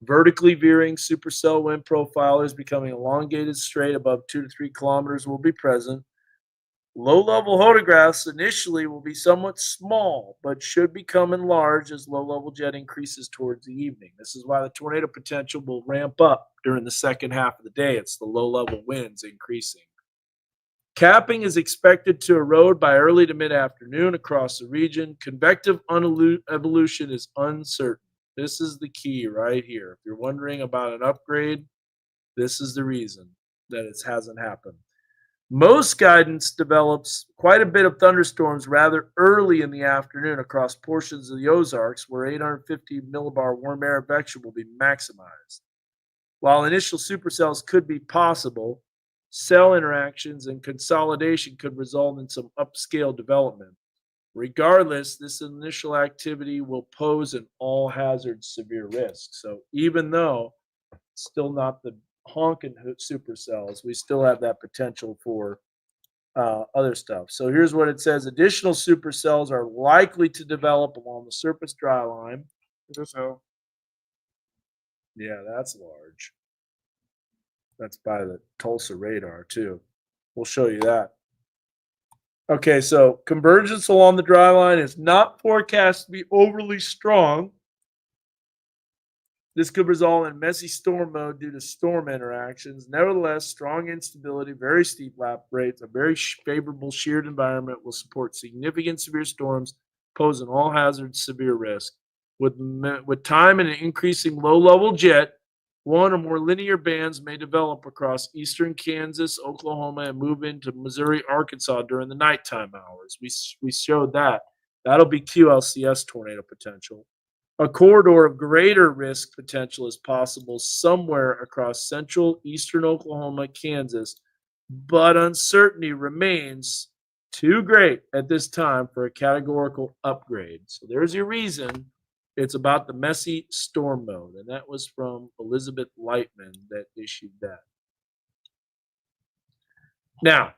Vertically veering supercell wind profilers becoming elongated straight above 2 to 3 kilometers will be present. Low-level photographs initially will be somewhat small, but should become enlarged as low-level jet increases towards the evening. This is why the tornado potential will ramp up during the second half of the day. It's the low-level winds increasing. Capping is expected to erode by early to mid-afternoon across the region. Convective evolution is uncertain. This is the key right here. If you're wondering about an upgrade, this is the reason that it hasn't happened. Most guidance develops quite a bit of thunderstorms rather early in the afternoon across portions of the Ozarks where 850 millibar warm air advection will be maximized. While initial supercells could be possible, cell interactions and consolidation could result in some upscale development. Regardless, this initial activity will pose an all-hazard severe risk. So even though it's still not the honking supercells, we still have that potential for other stuff. So here's what it says. Additional supercells are likely to develop along the surface dry line. So Yeah, that's large. That's by the Tulsa radar too. We'll show you that. Okay, so convergence along the dry line is not forecast to be overly strong. This could result in messy storm mode due to storm interactions. Nevertheless, strong instability, very steep lap rates, a very favorable sheared environment will support significant severe storms, pose an all-hazard severe risk. With time and an increasing low-level jet, one or more linear bands may develop across eastern Kansas, Oklahoma, and move into Missouri, Arkansas during the nighttime hours. We showed that. That'll be QLCS tornado potential. A corridor of greater risk potential is possible somewhere across central, eastern Oklahoma, Kansas, but uncertainty remains too great at this time for a categorical upgrade. So there's your reason. It's about the messy storm mode, and that was from Elizabeth Lightman that issued that. Now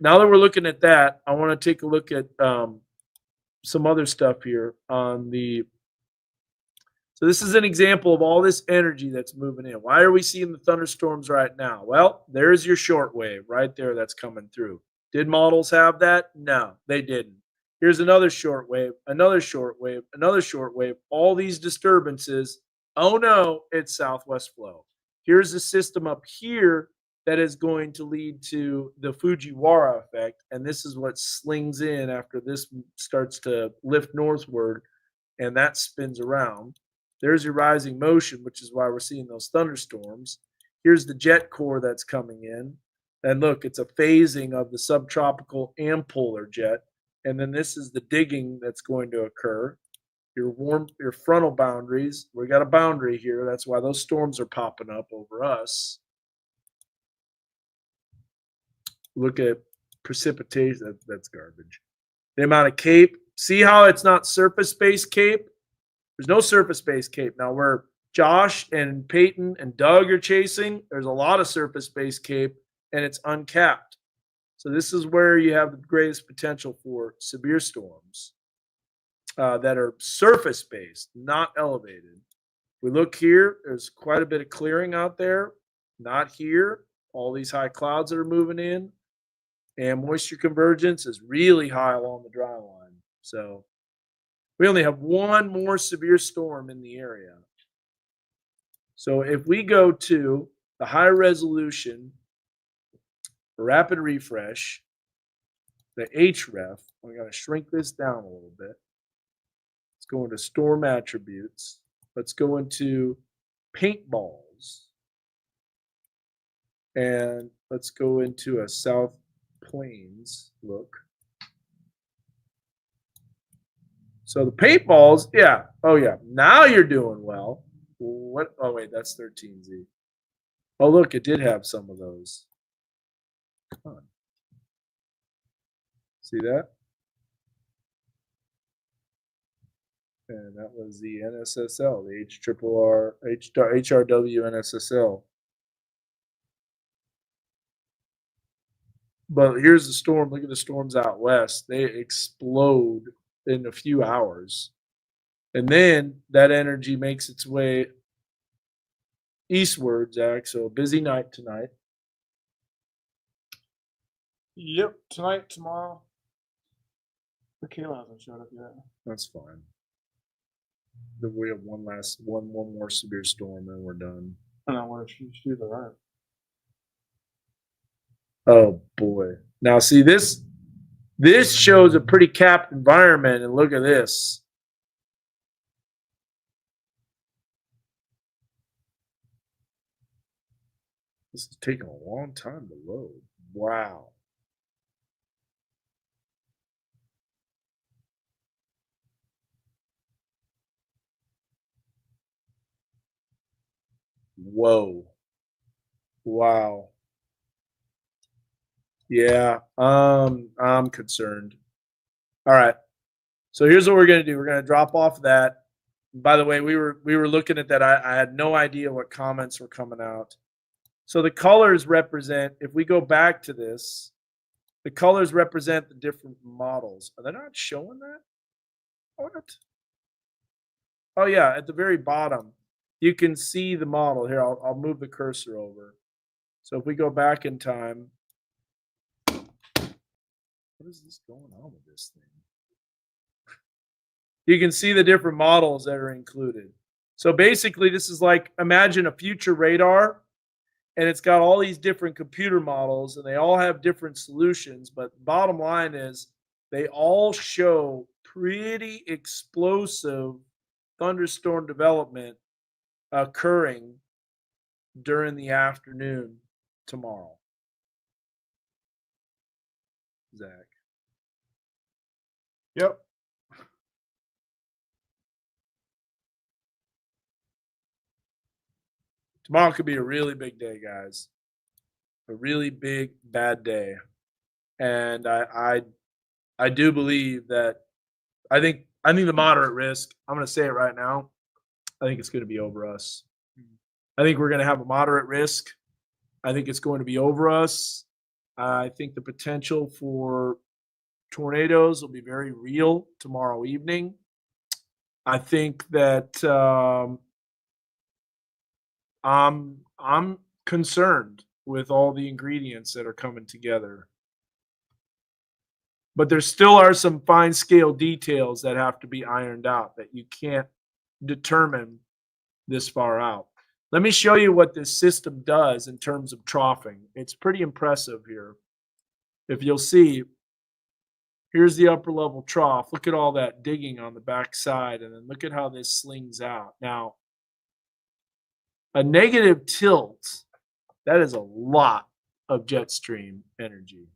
that we're looking at that, I want to take a look at some other stuff here on the. So this is an example of all this energy that's moving in. Why are we seeing the thunderstorms right now? Well, there's your shortwave right there that's coming through. Did models have that? No, they didn't. Here's another shortwave, another shortwave, another shortwave. All these disturbances. Oh no, it's southwest flow. Here's a system up here that is going to lead to the Fujiwara effect. And this is what slings in after this starts to lift northward and that spins around. There's your rising motion, which is why we're seeing those thunderstorms. Here's the jet core that's coming in. And look, it's a phasing of the subtropical and polar jet. And then this is the digging that's going to occur. Your frontal boundaries. We got a boundary here. That's why those storms are popping up over us. Look at precipitation. That's garbage. The amount of CAPE. See how it's not surface-based CAPE? There's no surface-based CAPE. Now, where Josh and Peyton and Doug are chasing, there's a lot of surface-based CAPE, and it's uncapped. So this is where you have the greatest potential for severe storms that are surface-based, not elevated. We look here, there's quite a bit of clearing out there. Not here. All these high clouds that are moving in. And moisture convergence is really high along the dry line. So we only have one more severe storm in the area. So if we go to the high resolution rapid refresh, the HREF, we got to shrink this down a little bit. Let's go into storm attributes. Let's go into paintballs. And let's go into a South Plains look. So the paintballs, yeah. Oh, yeah. Now you're doing well. What? Oh, wait, that's 13Z. Oh, look, it did have some of those. Come on. See that? And that was the NSSL, the HRW NSSL. But here's the storm. Look at the storms out west. They explode in a few hours. And then that energy makes its way eastward, Zach. So a busy night tonight. Yep, tonight, tomorrow. The Kayla hasn't showed up yet. That's fine. Then we have one more severe storm, and we're done. I don't know what she's the right. Oh boy! Now see this. This shows a pretty capped environment, and look at this. This is taking a long time to load. Wow. Whoa. Wow. Yeah, I'm concerned. All right. So here's what we're gonna do. We're gonna drop off that. By the way, we were looking at that. I had no idea what comments were coming out. So the colors represent, if we go back to this, the colors represent the different models. Are they not showing that? What? Oh yeah, at the very bottom, you can see the model. Here, I'll move the cursor over. So if we go back in time, what is this going on with this thing? You can see the different models that are included. So basically, this is like, imagine a future radar, and it's got all these different computer models, and they all have different solutions. But bottom line is, they all show pretty explosive thunderstorm development occurring during the afternoon tomorrow. Zach. Yep. Tomorrow could be a really big day, guys. A really big, bad day. And I do believe that I think the moderate risk, I'm going to say it right now, I think it's going to be over us. I think we're going to have a moderate risk. I think it's going to be over us. I think the potential for tornadoes will be very real tomorrow evening. I think that I'm concerned with all the ingredients that are coming together. But there still are some fine scale details that have to be ironed out that you can't determine this far out. Let me show you what this system does in terms of troughing. It's pretty impressive here. If you'll see, here's the upper level trough. Look at all that digging on the back side, and then look at how this slings out. Now, a negative tilt, that is a lot of jet stream energy.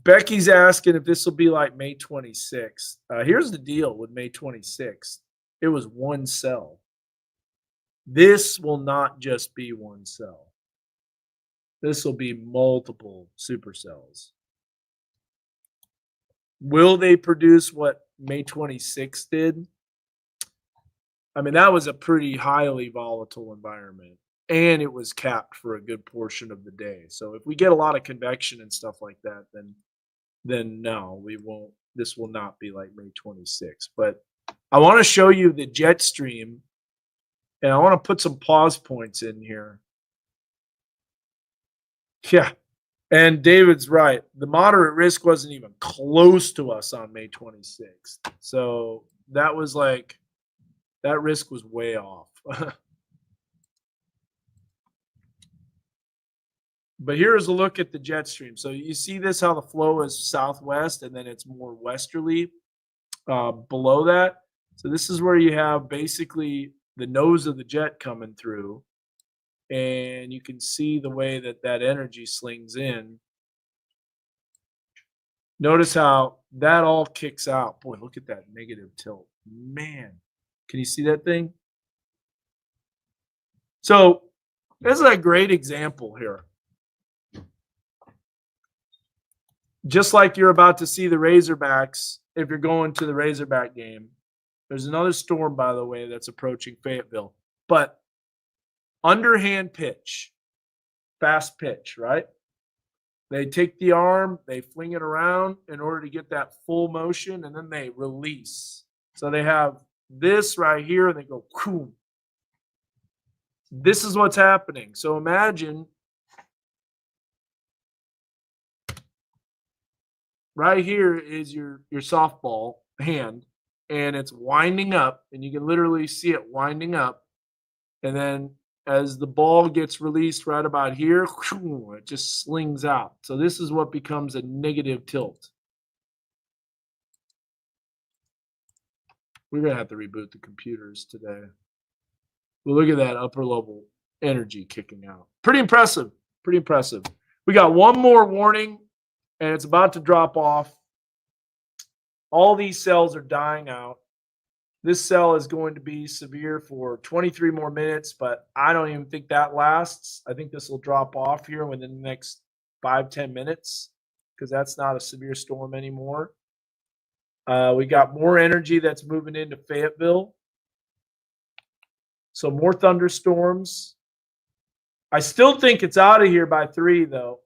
Becky's asking if this will be like May 26th. Here's the deal with May 26th. It was one cell. This will not just be one cell. This will be multiple supercells. Will they produce what May 26th did? I mean, that was a pretty highly volatile environment, and it was capped for a good portion of the day. So if we get a lot of convection and stuff like that, then no, we won't. This will not be like May 26th. But I want to show you the jet stream, and I want to put some pause points in here. Yeah. And David's right. The moderate risk wasn't even close to us on May 26th. So that was like, that risk was way off. But here's a look at the jet stream. So you see this, how the flow is southwest and then it's more westerly below that. So this is where you have basically the nose of the jet coming through. And you can see the way that that energy slings in. Notice how that all kicks out. Boy, look at that negative tilt. Man, can you see that thing? So this is a great example here. Just like you're about to see the Razorbacks, if you're going to the Razorback game. There's another storm, by the way, that's approaching Fayetteville. But underhand pitch, fast pitch, right? They take the arm, they fling it around in order to get that full motion, and then they release. So they have this right here, and they go, boom. this is what's happening. So imagine right here is your softball hand, and it's winding up, and you can literally see it winding up. And then as the ball gets released right about here, it just slings out. So this is what becomes a negative tilt. We're going to have to reboot the computers today. Well, look at that upper level energy kicking out. Pretty impressive. Pretty impressive. We got one more warning, and it's about to drop off. All these cells are dying out. This cell is going to be severe for 23 more minutes, but I don't even think that lasts. I think this will drop off here within the next 5-10 minutes because that's not a severe storm anymore. We got more energy that's moving into Fayetteville. So more thunderstorms. I still think it's out of here by 3, though.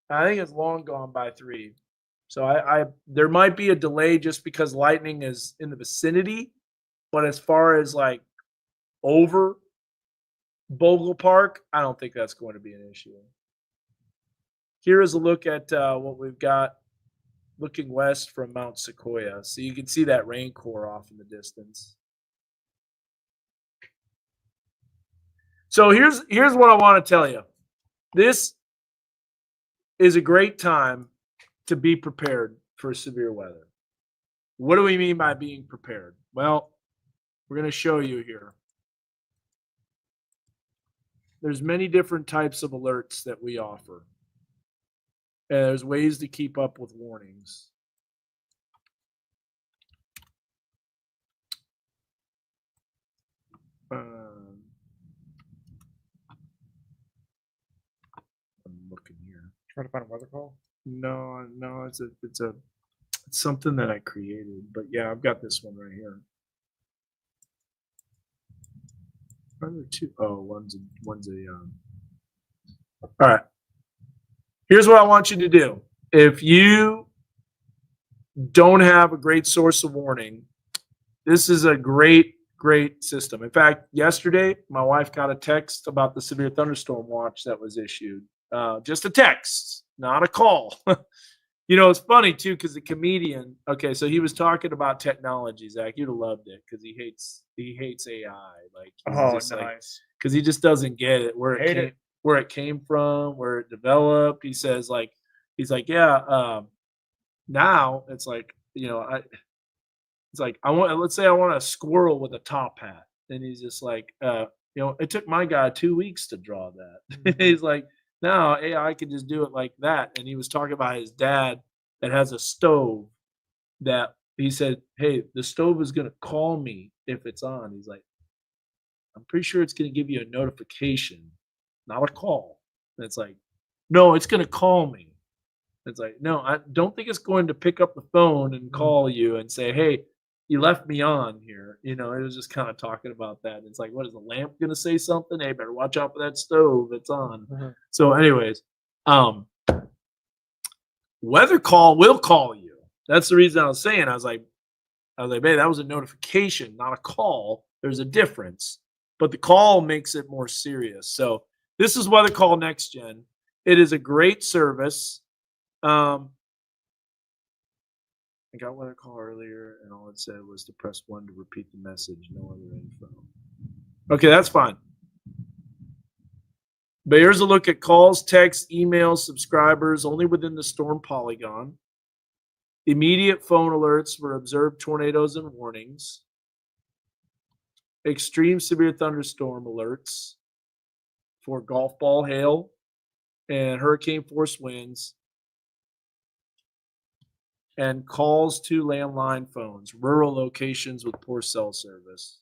I think it's long gone by 3. So I there might be a delay just because lightning is in the vicinity. But as far as like over Bogle Park, I don't think that's going to be an issue. Here is a look at what we've got looking west from Mount Sequoia. So you can see that rain core off in the distance. So here's what I want to tell you. This is a great time to be prepared for severe weather. What do we mean by being prepared? Well, we're going to show you here. There's many different types of alerts that we offer. And there's ways to keep up with warnings. I'm looking here. Trying to find a weather call. No, it's something that I created. But yeah, I've got this one right here. Are there two? Oh, one's a. All right. Here's what I want you to do. If you don't have a great source of warning, this is a great system. In fact, yesterday my wife got a text about the severe thunderstorm watch that was issued. Just a text, not a call. You know, it's funny too because the comedian. Okay, so he was talking about technology, Zach. You'd have loved it because he hates AI. Like, nice. Because he just doesn't get it where it came from, where it developed. He's like, yeah. Now it's like, you know, let's say I want a squirrel with a top hat, and he's just like, you know, it took my guy 2 weeks to draw that. Mhm. He's like, now AI can just do it like that. And he was talking about his dad that has a stove that he said, hey, the stove is going to call me if it's on. He's like, I'm pretty sure it's going to give you a notification, not a call. And it's like, no, it's going to call me. It's like, no, I don't think it's going to pick up the phone and call you and say, hey, you left me on here. You know, it was just kind of talking about that. It's like, what is the lamp going to say something? Hey, better watch out for that stove. It's on. Mhm. So anyways, weather call will call you. That's the reason I was saying, I was like, babe, that was a notification, not a call. There's a difference, but the call makes it more serious. So this is Weather Call Next Gen. It is a great service. I got Weather Call earlier, and all it said was to press 1 to repeat the message. No other info. Okay, that's fine. But here's a look at calls, texts, emails, subscribers, only within the storm polygon. Immediate phone alerts for observed tornadoes and warnings. Extreme severe thunderstorm alerts for golf ball hail and hurricane force winds. And calls to landline phones, rural locations with poor cell service.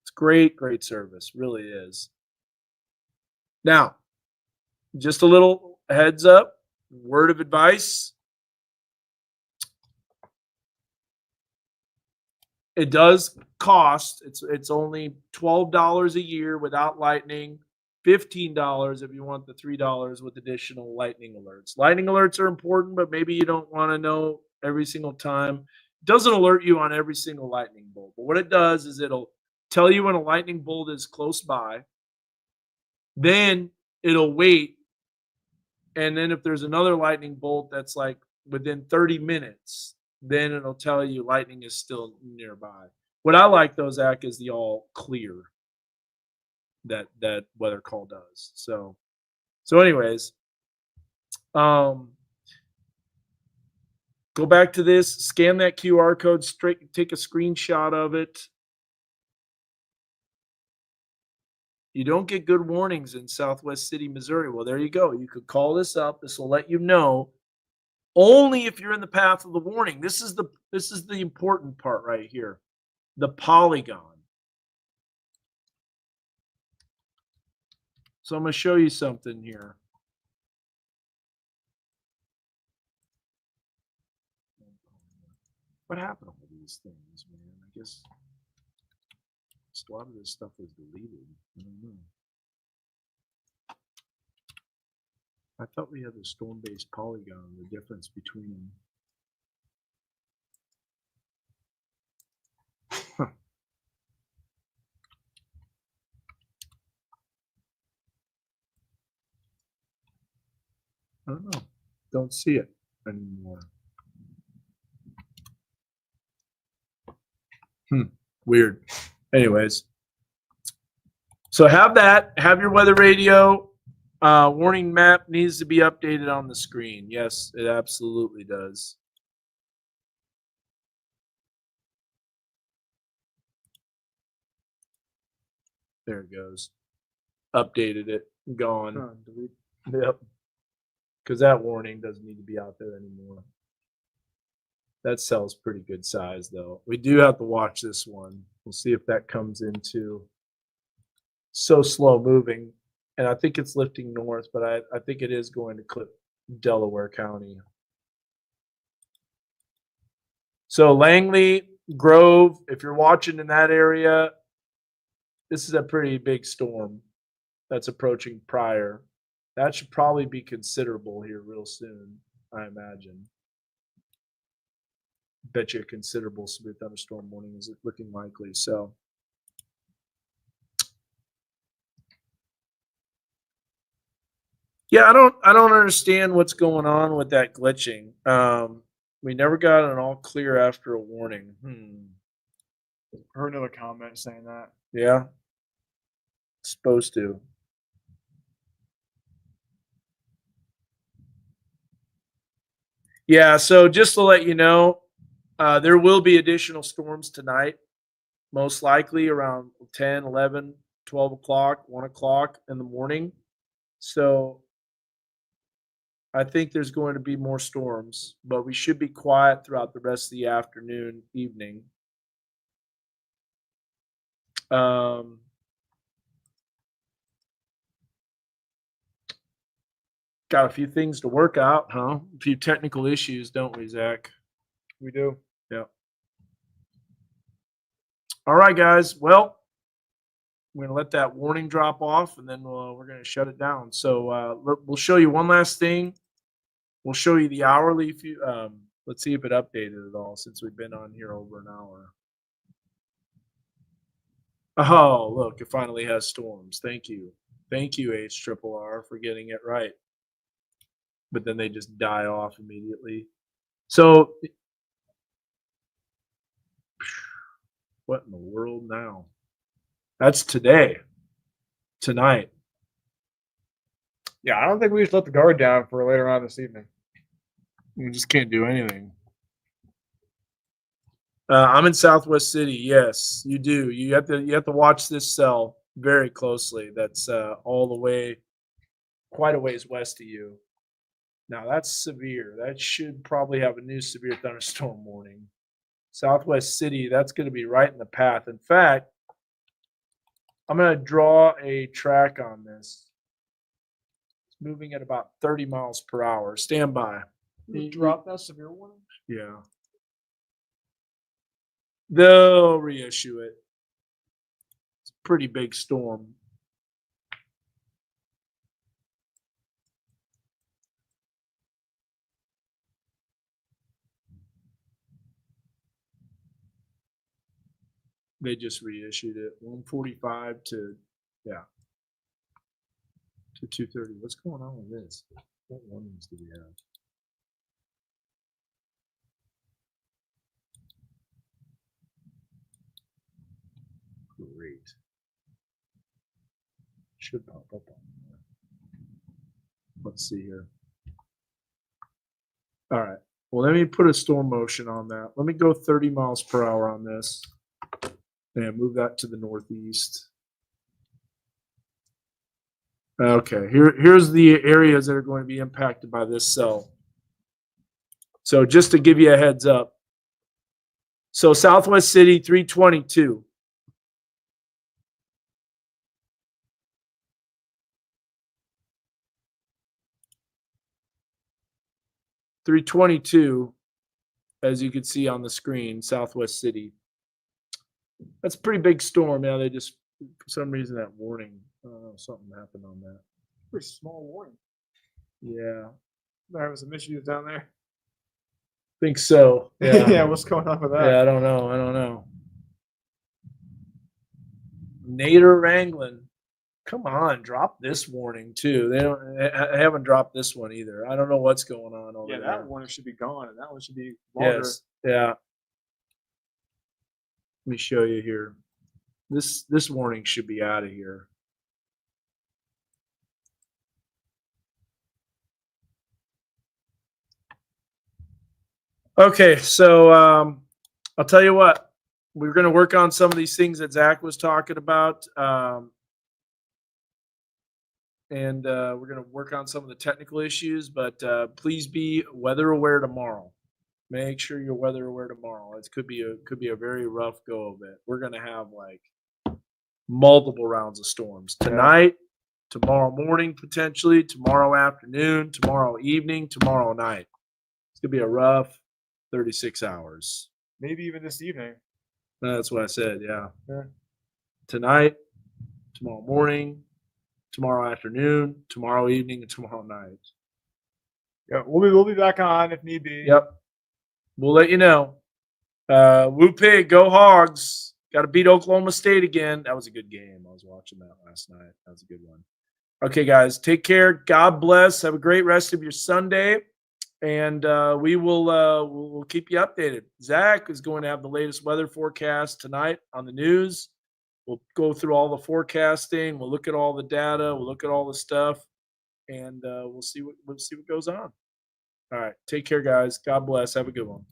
It's great service, really is. Now, just a little heads up, word of advice. It does cost. It's only $12 a year without lightning. $15 if you want the $3 with additional lightning alerts. Lightning alerts are important, but maybe you don't want to know every single time. It doesn't alert you on every single lightning bolt, but what it does is it'll tell you when a lightning bolt is close by. Then it'll wait. And then if there's another lightning bolt that's like within 30 minutes, then it'll tell you lightning is still nearby. What I like though, Zach, is the all clear that weather call does. So anyways, go back to this, scan that QR code, straight, take a screenshot of it. You don't get good warnings in Southwest City, Missouri. Well, there you go. You could call this up. This will let you know only if you're in the path of the warning. This is the important part right here. The polygon. So I'm going to show you something here. What happened to all these things, man? I guess a lot of this stuff was deleted. I don't know. I thought we had the storm-based polygon, the difference between them. Huh. I don't know. Don't see it anymore. Weird. Anyways, so have your weather radio. Warning map needs to be updated on the screen. Yes, it absolutely does. There it goes. Updated it. Gone. Yep. Because that warning doesn't need to be out there anymore. That cell's pretty good size, though. We do have to watch this one. We'll see if that comes into so slow moving. And I think it's lifting north, but I think it is going to clip Delaware County. So Langley, Grove, if you're watching in that area, this is a pretty big storm that's approaching Pryor. That should probably be considerable here real soon, I imagine. Bet you a considerable severe thunderstorm warning is looking likely. So yeah, I don't understand what's going on with that glitching. We never got an all clear after a warning. I heard another comment saying that. Yeah. Supposed to. Yeah, so just to let you know, there will be additional storms tonight, most likely around 10, 11, 12 o'clock, 1 o'clock in the morning. So I think there's going to be more storms, but we should be quiet throughout the rest of the afternoon, evening. Got a few things to work out, huh? A few technical issues, don't we, Zach? We do. Yeah. All right, guys. Well, we're going to let that warning drop off, and then we're going to shut it down. So we'll show you one last thing. We'll show you the hourly. Let's see if it updated at all since we've been on here over an hour. Oh, look, it finally has storms. Thank you. Thank you, HRRR, for getting it right. But then they just die off immediately. So what in the world now? That's today. Tonight. Yeah, I don't think we just let the guard down for later on this evening. We just can't do anything. I'm in Southwest City. Yes, you do. You have to watch this cell very closely. That's all the way, quite a ways west of you. Now that's severe. That should probably have a new severe thunderstorm warning. Southwest City, that's going to be right in the path. In fact, I'm going to draw a track on this. It's moving at about 30 miles per hour. Stand by. You drop that severe warning? Yeah. They'll reissue it. It's a pretty big storm. They just reissued it. 145 to 230. What's going on with this? What warnings do we have? Great. Should pop up on there. Let's see here. All right. Well, let me put a storm motion on that. Let me go 30 miles per hour on this and move that to the northeast. Okay, here's the areas that are going to be impacted by this cell. So just to give you a heads up. So Southwest City, 322. .322, as you can see on the screen, Southwest City. That's a pretty big storm. Yeah, they just, for some reason, that warning, something happened on that. Pretty small warning. Yeah, There having some issues down there. think so. Yeah. Yeah, What's going on with that? yeah, I don't know. Nader Wrangling. Come on, drop this warning too. They don't. I haven't dropped this one either. I don't know what's going on over Yeah, there. that warning should be gone, and that one should be longer. Yes. Yeah. Let me show you here. This warning should be out of here. Okay, so I'll tell you what. We're going to work on some of these things that Zach was talking about. And we're going to work on some of the technical issues, but please be weather aware tomorrow. Make sure you're weather aware tomorrow. It could be a very rough go of it. We're going to have like multiple rounds of storms tonight, tomorrow morning potentially, tomorrow afternoon, tomorrow evening, tomorrow night. It's going to be a rough 36 hours. Maybe even this evening. That's what I said. Yeah. Yeah. Tonight, tomorrow morning, tomorrow afternoon, tomorrow evening, and tomorrow night. Yeah, we'll be back on if need be. Yep. We'll let you know. Woo Pig, go Hogs. Got to beat Oklahoma State again. That was a good game. I was watching that last night. That was a good one. Okay, guys, take care. God bless. Have a great rest of your Sunday. And we'll keep you updated. Zach is going to have the latest weather forecast tonight on the news. We'll go through all the forecasting. We'll look at all the data. We'll look at all the stuff, and we'll see what goes on. All right, take care, guys. God bless. Have a good one.